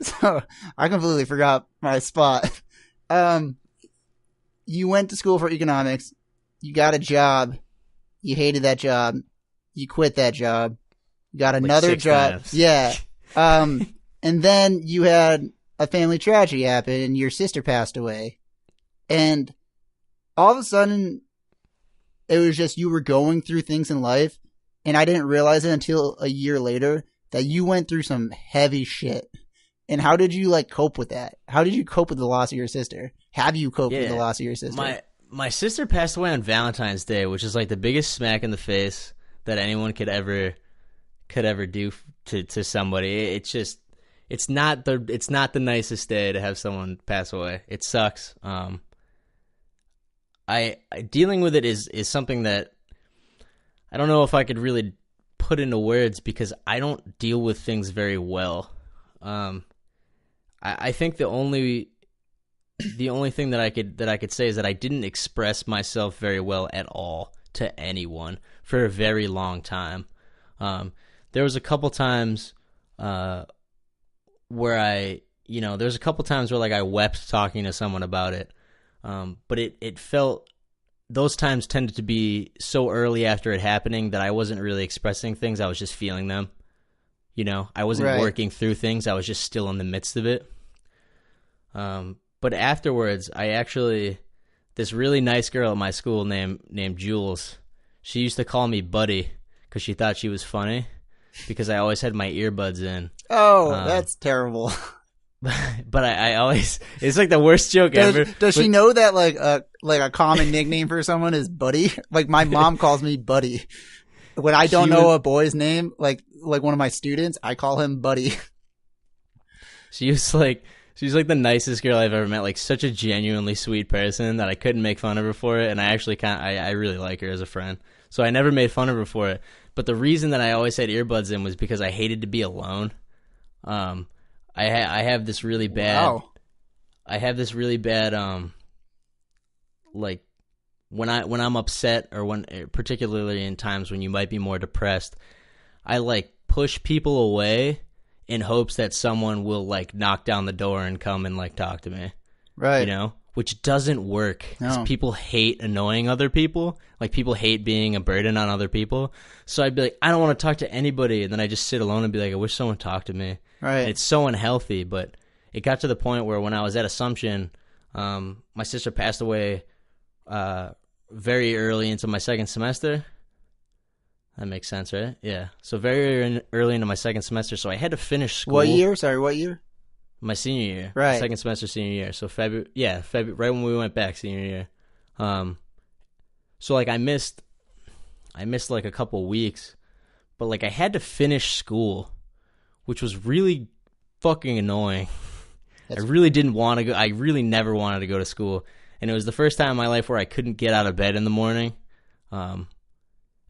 So I completely forgot my spot. You went to school for economics. You got a job. You hated that job. You quit that job. You got another Like 6 job. times. Yeah. And then you had a family tragedy happen and your sister passed away. And all of a sudden, it was just you were going through things in life. And I didn't realize it until a year later that you went through some heavy shit. And how did you like cope with that? How did you cope with the loss of your sister? Have you coped with the loss of your sister? My sister passed away on Valentine's Day, which is like the biggest smack in the face that anyone could ever do to somebody. It's not the nicest day to have someone pass away. It sucks. I dealing with it is something that I don't know if I could really put into words because I don't deal with things very well. I think the only thing that I could say is that I didn't express myself very well at all to anyone for a very long time. There was a couple times where there's a couple times where like I wept talking to someone about it. But it felt, those times tended to be so early after it happening that I wasn't really expressing things. I was just feeling them. I wasn't working through things. I was just still in the midst of it. But afterwards, this really nice girl at my school named Jules, she used to call me Buddy because she thought she was funny because I always had my earbuds in. Oh, that's terrible. But I always, it's like the worst joke ever. Does she know that like a common nickname for someone is Buddy? Like my mom calls me Buddy. When I don't know a boy's name, like one of my students, I call him Buddy. She's like the nicest girl I've ever met, like such a genuinely sweet person that I couldn't make fun of her for it, and I actually I really like her as a friend. So I never made fun of her for it. But the reason that I always had earbuds in was because I hated to be alone. I have this really bad. Wow. I have this really bad like when I'm upset or particularly in times when you might be more depressed, I like push people away in hopes that someone will like knock down the door and come and like talk to me. Right. Which doesn't work. No. People hate annoying other people. Like people hate being a burden on other people. So I'd be like, I don't want to talk to anybody. And then I just sit alone and be like, I wish someone talked to me. Right. And it's so unhealthy, but it got to the point where when I was at Assumption, my sister passed away very early into my second semester. That makes sense, right? Yeah. So very early into my second semester, so I had to finish school. What year? Sorry, what year? My senior year. Right. Second semester senior year. So February, right when we went back senior year. So like I missed like a couple weeks, but like I had to finish school, which was really fucking annoying. I really didn't want to go. I really never wanted to go to school. And it was the first time in my life where I couldn't get out of bed in the morning.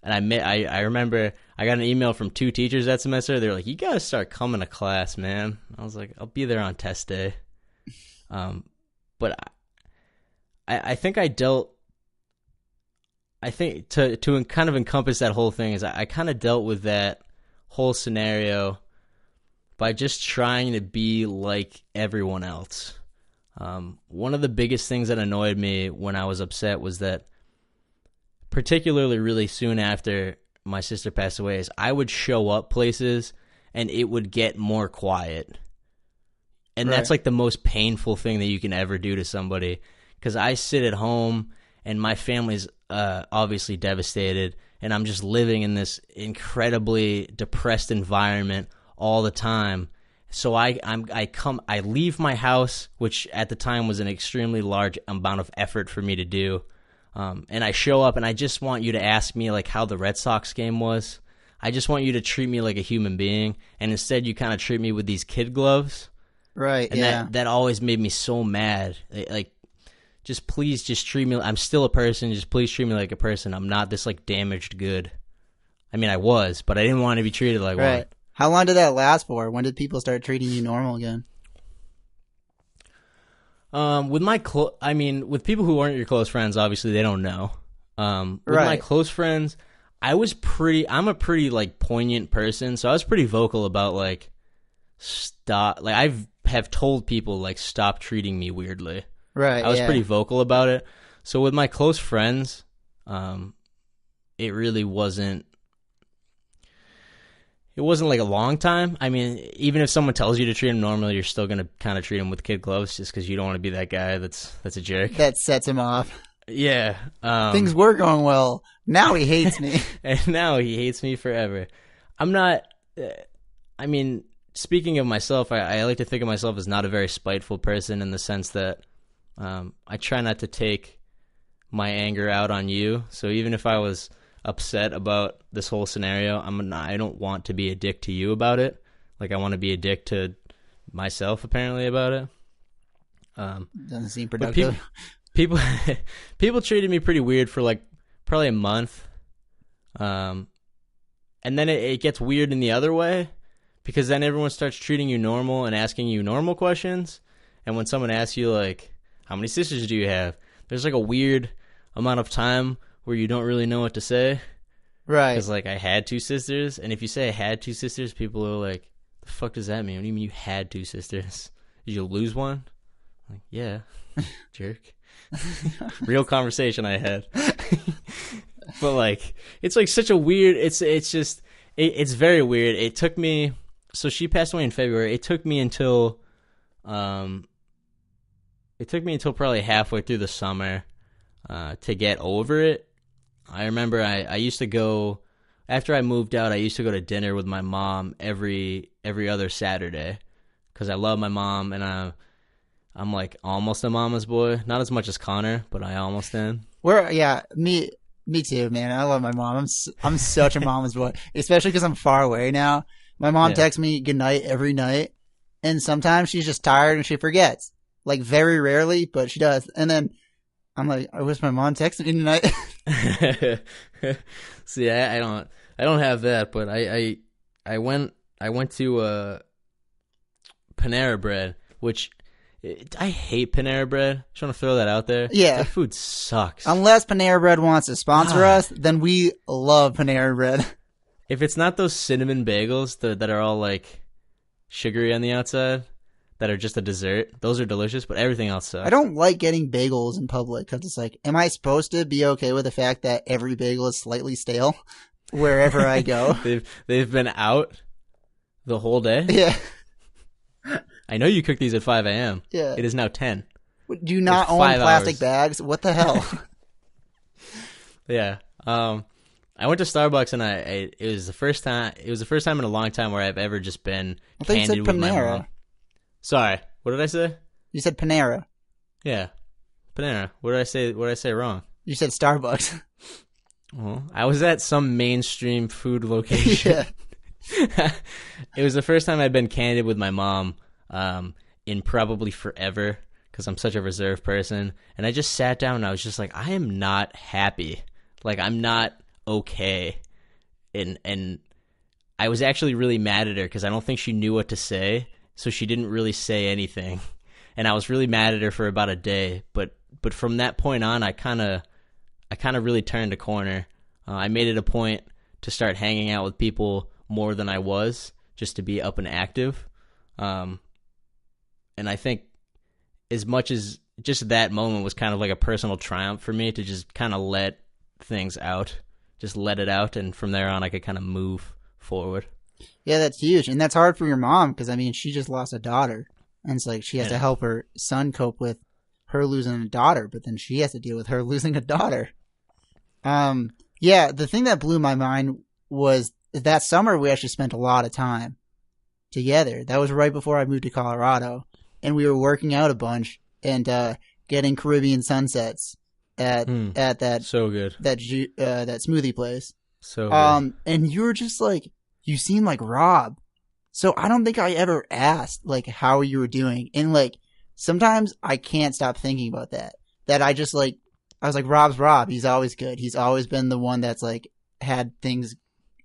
And I remember I got an email from 2 teachers that semester. They were like, you got to start coming to class, man. I was like, I'll be there on test day. But I think to kind of encompass that whole thing is I kind of dealt with that whole scenario by just trying to be like everyone else. One of the biggest things that annoyed me when I was upset was that, particularly really soon after my sister passed away, is I would show up places and it would get more quiet. And that's like the most painful thing that you can ever do to somebody, because I sit at home and my family's obviously devastated, and I'm just living in this incredibly depressed environment all the time. So I leave my house, which at the time was an extremely large amount of effort for me to do. And I show up and I just want you to ask me like how the Red Sox game was. I just want you to treat me like a human being. And instead you kind of treat me with these kid gloves. Right. And yeah. that always made me so mad. Like, just please just treat me. I'm still a person. Just please treat me like a person. I'm not this like damaged good. I mean, I was, but I didn't want to be treated like Right. one. How long did that last for? When did people start treating you normal again? With with people who aren't your close friends, obviously they don't know. With my Right. close friends, I'm a pretty like poignant person, so I was pretty vocal about like stop. Like have told people like stop treating me weirdly. Right. I was yeah. pretty vocal about it. So with my close friends, it really wasn't. It wasn't like a long time. I mean, even if someone tells you to treat them normally, you're still gonna kind of treat them with kid gloves, just because you don't want to be that guy that's a jerk. That sets him off. Yeah. Things were going well. Now he hates me. And now he hates me forever. I'm not. I mean, speaking of myself, I like to think of myself as not a very spiteful person in the sense that I try not to take my anger out on you. So even if I was upset about this whole scenario, I don't want to be a dick to you about it. Like I want to be a dick to myself apparently about it. Doesn't seem productive. People treated me pretty weird for like probably a month. And then it gets weird in the other way, because then everyone starts treating you normal and asking you normal questions. And when someone asks you like, how many sisters do you have? There's like a weird amount of time where you don't really know what to say. Right. Because like I had two sisters, and if you say I had two sisters, people are like, the fuck does that mean? What do you mean you had two sisters? Did you lose one? I'm like, yeah, jerk. Real conversation I had. But like, it's like such a weird, it's very weird. It took me, so she passed away in February. It took me until probably halfway through the summer to get over it. I remember I used to go, after I moved out, I used to go to dinner with my mom every other Saturday, because I love my mom, and I'm like almost a mama's boy. Not as much as Connor, but I almost am. Me too, man. I love my mom. I'm such a mama's boy, especially because I'm far away now. My mom texts me goodnight every night, and sometimes she's just tired and she forgets. Like very rarely, but she does. And then I'm like, I wish my mom texted me tonight. See, I don't have that, but I went to Panera Bread, which I hate Panera Bread. Just want to throw that out there. Yeah, that food sucks. Unless Panera Bread wants to sponsor us, then we love Panera Bread. If it's not those cinnamon bagels that are all like sugary on the outside, that are just a dessert, those are delicious, but everything else sucks. I don't like getting bagels in public because it's like, am I supposed to be okay with the fact that every bagel is slightly stale wherever I go? They've been out the whole day? Yeah. I know you cooked these at 5 a.m. Yeah. It is now 10. Do you not own plastic bags? What the hell? Yeah. I went to Starbucks, and it was the first time in a long time where I've ever just been candid with my mom. Sorry, what did I say? You said Panera. Yeah, Panera. What did I say? What did I say wrong? You said Starbucks. Well, I was at some mainstream food location. Yeah. It was the first time I'd been candid with my mom in probably forever, because I'm such a reserved person. And I just sat down and I was just like, I am not happy. Like, I'm not okay. And I was actually really mad at her because I don't think she knew what to say. So she didn't really say anything. And I was really mad at her for about a day. But from that point on, I kind of really turned a corner. I made it a point to start hanging out with people more than I was, just to be up and active. And I think as much as just that moment was kind of like a personal triumph for me, to just kind of let things out, just let it out. And from there on, I could kind of move forward. Yeah, that's huge. And that's hard for your mom because, I mean, she just lost a daughter. And it's like she has to help her son cope with her losing a daughter, but then she has to deal with her losing a daughter. Yeah, the thing that blew my mind was that summer we actually spent a lot of time together. That was right before I moved to Colorado. And we were working out a bunch and getting Caribbean sunsets at that so good that smoothie place. So good. And you were just like, you seem like Rob. So I don't think I ever asked like how you were doing. And like sometimes I can't stop thinking about that. That I just like I was like, Rob's Rob. He's always good. He's always been the one that's like had things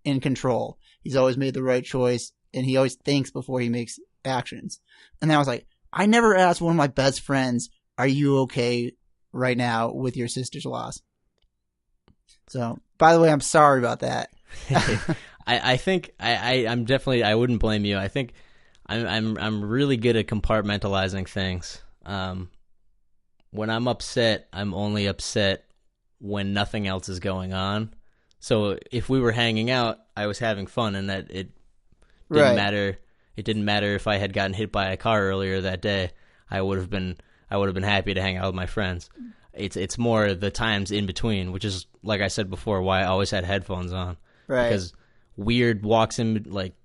in control. He's always made the right choice, and he always thinks before he makes actions. And then I was like, I never asked one of my best friends, are you okay right now with your sister's loss? So, by the way, I'm sorry about that. I think I'm definitely, I wouldn't blame you. I think I'm really good at compartmentalizing things. When I'm upset, I'm only upset when nothing else is going on. So if we were hanging out, I was having fun, and that it didn't matter. It didn't matter if I had gotten hit by a car earlier that day. I would have been happy to hang out with my friends. It's more the times in between, which is, like I said before, why I always had headphones on. Right. Because weird walks in, like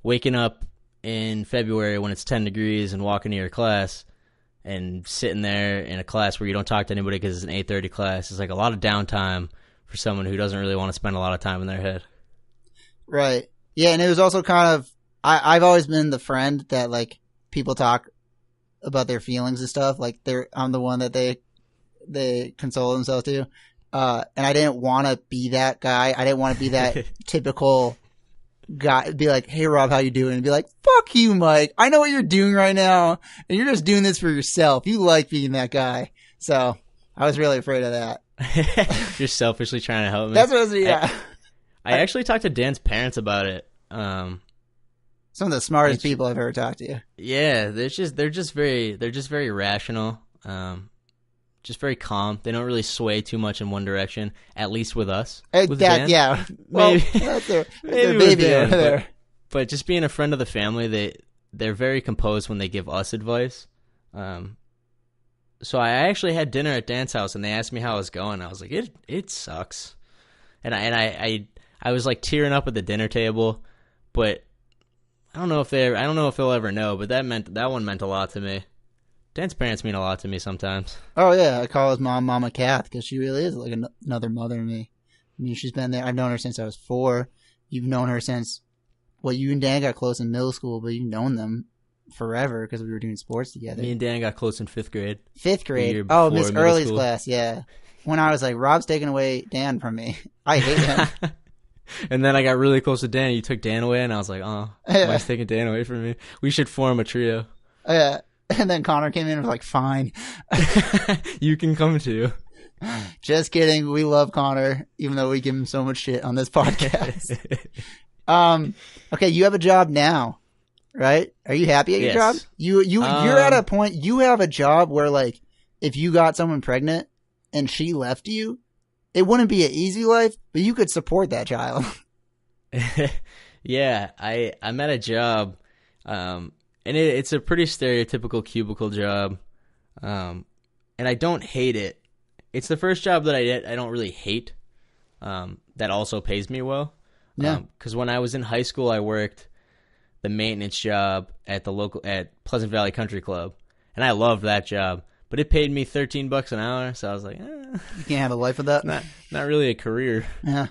waking up in February when it's 10 degrees and walking to your class and sitting there in a class where you don't talk to anybody because it's an 8:30 class. It's like a lot of downtime for someone who doesn't really want to spend a lot of time in their head. Right. Yeah, and it was also kind of, I've always been the friend that like people talk about their feelings and stuff. Like I'm the one that they console themselves to. And I didn't want to be that guy. I didn't want to be that typical guy. Be like, hey Rob, how you doing? And be like, fuck you, Mike. I know what you're doing right now, and you're just doing this for yourself. You like being that guy. So I was really afraid of that. You're selfishly trying to help me. That's what I was, yeah. I actually talked to Dan's parents about it. Some of the smartest people I've ever talked to. Yeah, they're just very rational. Just very calm. They don't really sway too much in one direction, at least with us. With Dan. Yeah. Well, that's their baby Dan, over there. But just being a friend of the family, they're very composed when they give us advice. So I actually had dinner at Dan's house, and they asked me how it was going. I was like, it sucks, and I was like tearing up at the dinner table, but I don't know if they'll ever know. But that one meant a lot to me. Dan's parents mean a lot to me sometimes. Oh yeah, I call his mom Mama Kath because she really is like another mother to me. I mean, she's been there. I've known her since I was 4. You've known her since, well, you and Dan got close in middle school, but you've known them forever because we were doing sports together. Me and Dan got close in 5th grade. 5th grade? Oh, Miss Early's class, yeah. When I was like, Rob's taking away Dan from me. I hate him. And then I got really close to Dan. You took Dan away, and I was like, oh, Mike's taking Dan away from me. We should form a trio. Yeah. And then Connor came in and was like, fine. You can come too. Just kidding. We love Connor, even though we give him so much shit on this podcast. Okay, you have a job now, right? Are you happy at your job? You're at a point, you have a job where like, if you got someone pregnant and she left you, it wouldn't be an easy life, but you could support that child. Yeah, I'm at a job, and it's a pretty stereotypical cubicle job, and I don't hate it. It's the first job that I don't really hate, that also pays me well. Yeah. Because when I was in high school, I worked the maintenance job at Pleasant Valley Country Club, and I loved that job. But it paid me $13 an hour, so I was like, you can't have a life with that. Not really a career. Yeah.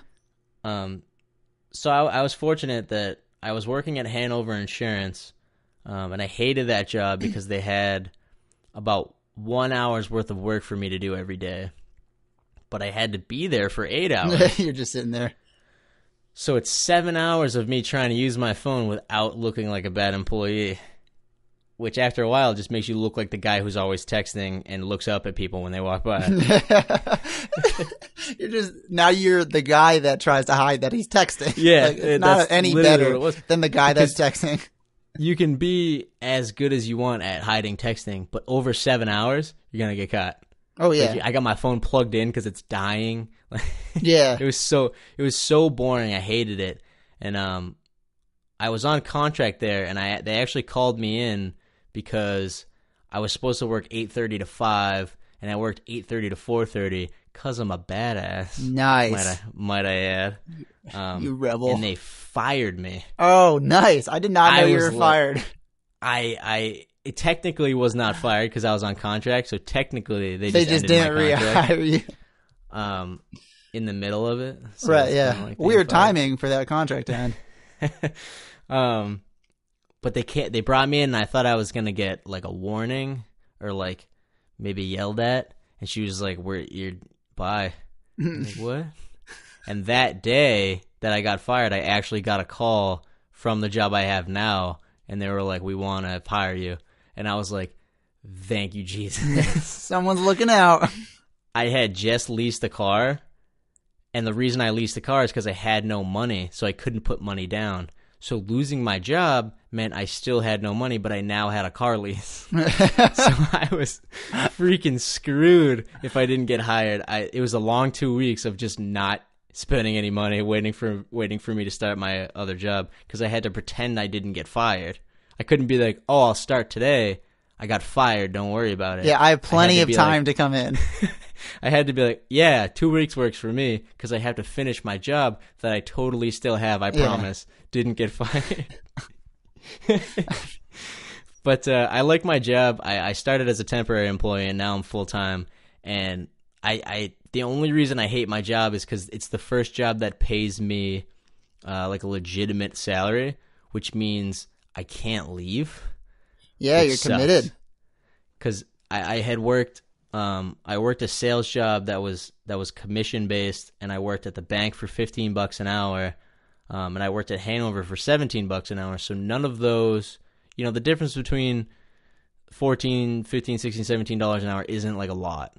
So I was fortunate that I was working at Hanover Insurance, and I hated that job because they had about 1 hour's worth of work for me to do every day. But I had to be there for 8 hours. You're just sitting there. So it's 7 hours of me trying to use my phone without looking like a bad employee, which after a while just makes you look like the guy who's always texting and looks up at people when they walk by. Now you're the guy that tries to hide that he's texting. Yeah. Like, it's not any better than the guy that's texting. You can be as good as you want at hiding texting, but over 7 hours, you're going to get caught. Oh yeah. Like, I got my phone plugged in because it's dying. Yeah. It was so boring. I hated it. And I was on contract there, and they actually called me in because I was supposed to work 8:30 to 5, and I worked 8:30 to 4:30 because I'm a badass. Nice. Might I add. You rebel. And they fired me. Oh, nice. I did not know you were fired. It technically was not fired because I was on contract, so technically they just didn't rehire you. In the middle of it. So right, yeah. Like weird timing for that contract to end. but they brought me in, and I thought I was going to get like a warning or like maybe yelled at. And she was like, you're bye. I'm like, what? And that day that I got fired, I actually got a call from the job I have now, and they were like, we want to hire you. And I was like, thank you, Jesus. Someone's looking out. I had just leased a car, and the reason I leased the car is because I had no money, so I couldn't put money down. So losing my job meant I still had no money, but I now had a car lease. So I was freaking screwed if I didn't get hired. It was a long 2 weeks of just not spending any money, waiting for me to start my other job, because I had to pretend I didn't get fired. I couldn't be like, oh, I'll start today. I got fired. Don't worry about it. Yeah, I have plenty of time to come in. I had to be like, yeah, 2 weeks works for me, because I have to finish my job that I totally still have, I promise. Didn't get fired. But I like my job. I started as a temporary employee, and now I'm full-time. And the only reason I hate my job is because it's the first job that pays me like a legitimate salary, which means I can't leave. Yeah, you're committed. Because I had worked. I worked a sales job that was commission based, and I worked at the bank for $15 an hour, and I worked at Hanover for $17 an hour. So none of those, the difference between $14, $15, $16, $17 an hour isn't like a lot.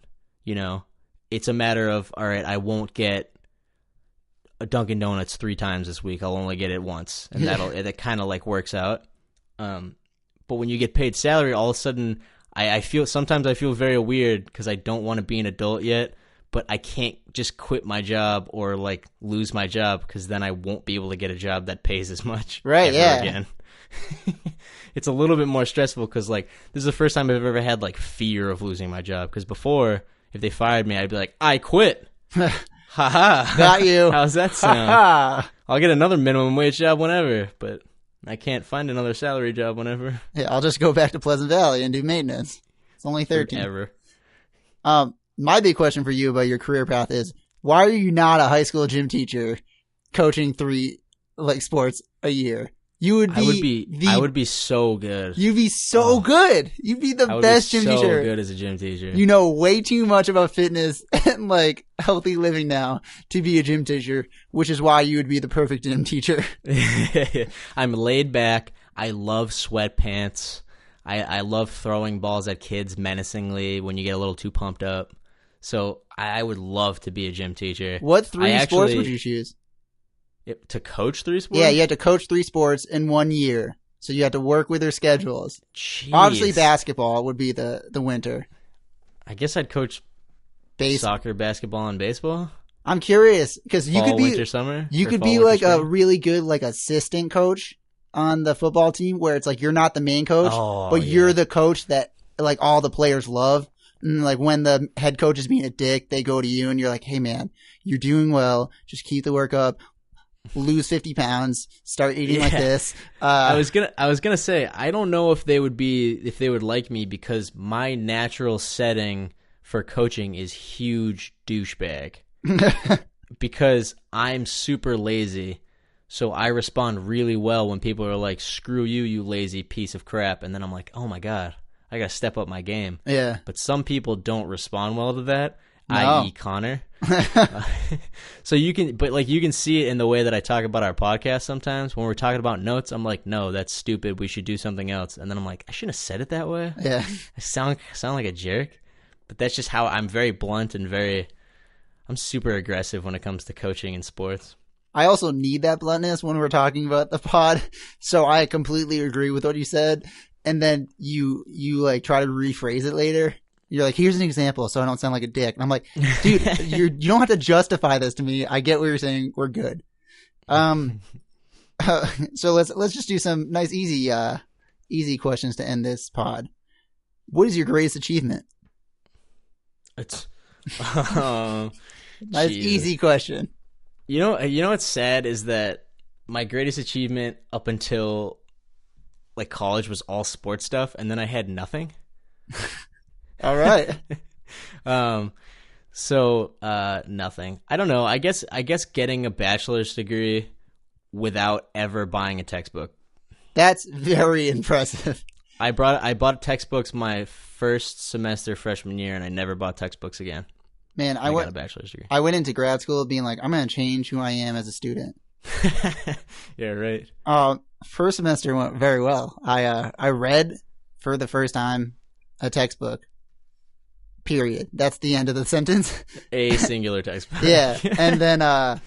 It's a matter of, all right, I won't get a Dunkin' Donuts 3 times this week. I'll only get it once, and that kind of like works out. But when you get paid salary, all of a sudden, I feel very weird because I don't want to be an adult yet, but I can't just quit my job or like lose my job, because then I won't be able to get a job that pays as much again. It's a little bit more stressful because like this is the first time I've ever had like fear of losing my job, because before, if they fired me, I'd be like, I quit. Ha Got you. How's that sound? I'll get another minimum wage job whenever, but I can't find another salary job whenever. Yeah, I'll just go back to Pleasant Valley and do maintenance. It's only 13. Forever. My big question for you about your career path is, why are you not a high school gym teacher coaching 3 sports a year? I would be so good. You'd be so good. You'd be the best gym teacher. So good as a gym teacher. You know way too much about fitness and like healthy living now to be a gym teacher, which is why you would be the perfect gym teacher. I'm laid back. I love sweatpants. I love throwing balls at kids menacingly when you get a little too pumped up. So I would love to be a gym teacher. What 3 sports would you choose? To coach 3 sports? Yeah, you had to coach 3 sports in 1 year. So you had to work with their schedules. Jeez. Obviously, basketball would be the winter. I guess I'd coach soccer, basketball, and baseball. I'm curious because you could be winter, summer. You could be like a really good like assistant coach on the football team, where it's like you're not the main coach, but you're the coach that like all the players love. And like when the head coach is being a dick, they go to you and you're like, "Hey man, you're doing well. Just keep the work up. Lose 50 pounds, start eating like this." I was gonna say, I don't know if they would like me, because my natural setting for coaching is huge douchebag. Because I'm super lazy, so I respond really well when people are like, "Screw you, you lazy piece of crap," and then I'm like, "Oh my god, I gotta step up my game." Yeah. But some people don't respond well to that. No. I.e. Connor. So you can see it in the way that I talk about our podcast sometimes. When we're talking about notes, I'm like, no, that's stupid. We should do something else. And then I'm like, I shouldn't have said it that way. Yeah. I sound like a jerk. But that's just how I'm very blunt and I'm super aggressive when it comes to coaching in sports. I also need that bluntness when we're talking about the pod. So I completely agree with what you said. And then you like try to rephrase it later. You're like, here's an example so I don't sound like a dick. And I'm like, dude, you don't have to justify this to me. I get what you're saying. We're good. So let's just do some nice, easy questions to end this pod. What is your greatest achievement? It's nice, easy question. You know what's sad is that my greatest achievement up until like college was all sports stuff, and then I had nothing. All right. So nothing. I don't know. I guess getting a bachelor's degree without ever buying a textbook. That's very impressive. I bought textbooks my first semester freshman year, and I never bought textbooks again. Man, I got a bachelor's degree. I went into grad school being like, I'm going to change who I am as a student. Yeah, right. First semester went very well. I read for the first time a textbook. Period. That's the end of the sentence. A singular textbook. Yeah, and then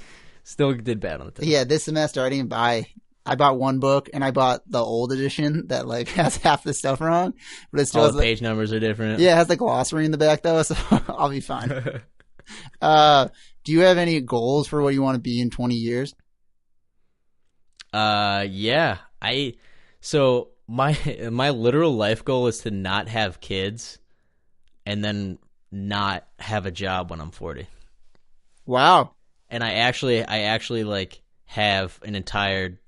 still did bad on the test. Yeah, this semester I didn't buy. I bought one book and I bought the old edition that like has half the stuff wrong, but it still all the has page numbers are different. Yeah, it has the glossary in the back though, so I'll be fine. Do you have any goals for what you want to be in 20 years? Yeah. So my literal life goal is to not have kids and then not have a job when I'm 40. Wow. And I actually like have an entire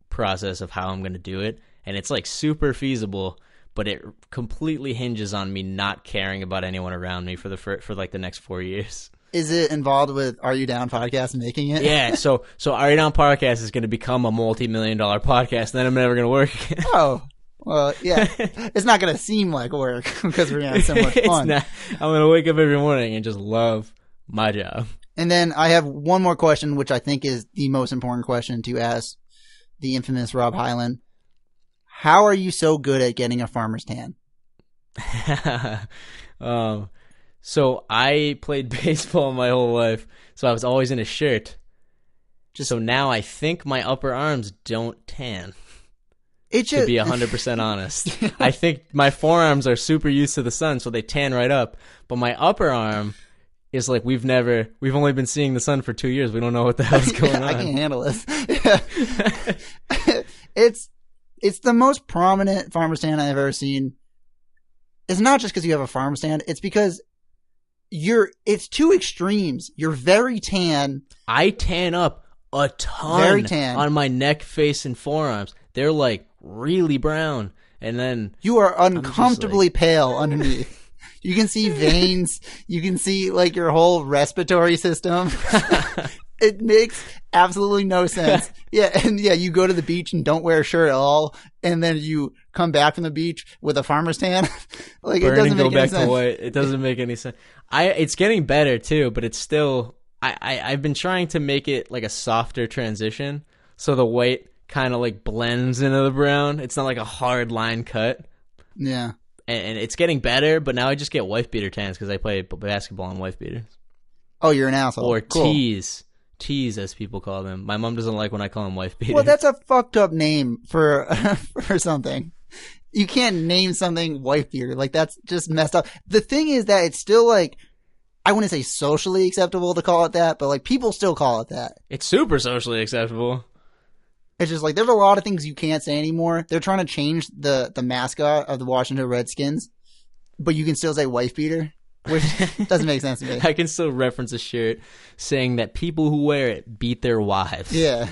process of how I'm going to do it, and it's like super feasible, but it completely hinges on me not caring about anyone around me for like the next 4 years. Is it involved with Are You Down podcast making it? Yeah, so Are You Down podcast is going to become a multi-million-dollar podcast, and then I'm never going to work again. Oh, well, yeah. It's not going to seem like work because we're going to have so much fun. I'm going to wake up every morning and just love my job. And then I have one more question, which I think is the most important question to ask the infamous Rob Hyland. How are you so good at getting a farmer's tan? So I played baseball my whole life, so I was always in a shirt. So now I think my upper arms don't tan. To be 100% honest. I think my forearms are super used to the sun, so they tan right up. But my upper arm is like we've only been seeing the sun for 2 years. We don't know what the hell's going on. I can't handle this. It's the most prominent farmer's tan I've ever seen. It's not just because you have a farmer's tan. It's because it's two extremes. You're very tan. I tan up a ton. Very tan. On my neck, face, and forearms. They're like really brown. And then you are uncomfortably pale underneath. You can see veins. You can see like your whole respiratory system. It makes absolutely no sense. Yeah, and yeah, you go to the beach and don't wear a shirt at all, and then you come back from the beach with a farmer's tan. Like burn it doesn't and make go any back sense. To white. It doesn't make any sense. It's getting better too, but it's still. I've been trying to make it like a softer transition, so the white kind of like blends into the brown. It's not like a hard line cut. Yeah. And it's getting better, but now I just get wife beater tans because I play basketball in wife beaters. Oh, you're an asshole. Or cool. tees as people call them. My mom doesn't like when I call them wife beaters. Well, that's a fucked up name for something. You can't name something wife beater. Like that's just messed up. The thing is that it's still like, I wouldn't say socially acceptable to call it that, but like people still call it that. It's super socially acceptable. It's just like there's a lot of things you can't say anymore. They're trying to change the mascot of the Washington Redskins, but you can still say wife beater, which doesn't make sense to me. I can still reference a shirt saying that people who wear it beat their wives. Yeah.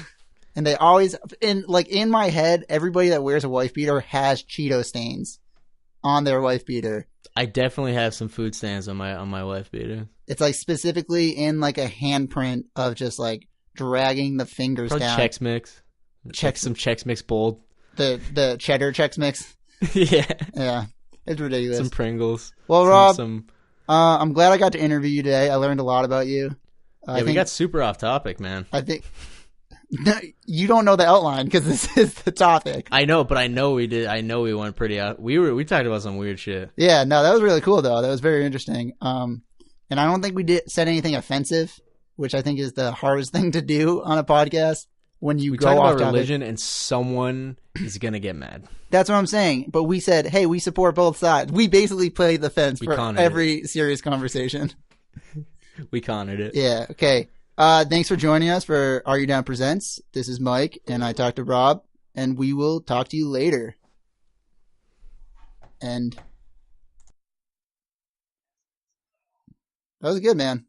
And they always in my head, everybody that wears a wife beater has Cheeto stains on their wife beater. I definitely have some food stains on my wife beater. It's like specifically in like a handprint of just like dragging the fingers Probably down. Chex Mix. Some Chex Mix bold. The cheddar Chex Mix. Yeah. Yeah. It's ridiculous. Some Pringles. Well, Rob, I'm glad I got to interview you today. I learned a lot about you. We got super off topic, man. I think you don't know the outline because this is the topic. I know, but I know we did. I know we went pretty out. We talked about some weird shit. Yeah, no, that was really cool though. That was very interesting. And I don't think we said anything offensive, which I think is the hardest thing to do on a podcast. When we go talk off about religion and someone is gonna get mad. That's what I'm saying. But we said, hey, we support both sides. We basically played the fence for every serious conversation. We conquered it. Yeah. Okay. Thanks for joining us for Are You Down Presents. This is Mike, and I talked to Rob, and we will talk to you later. And that was good, man.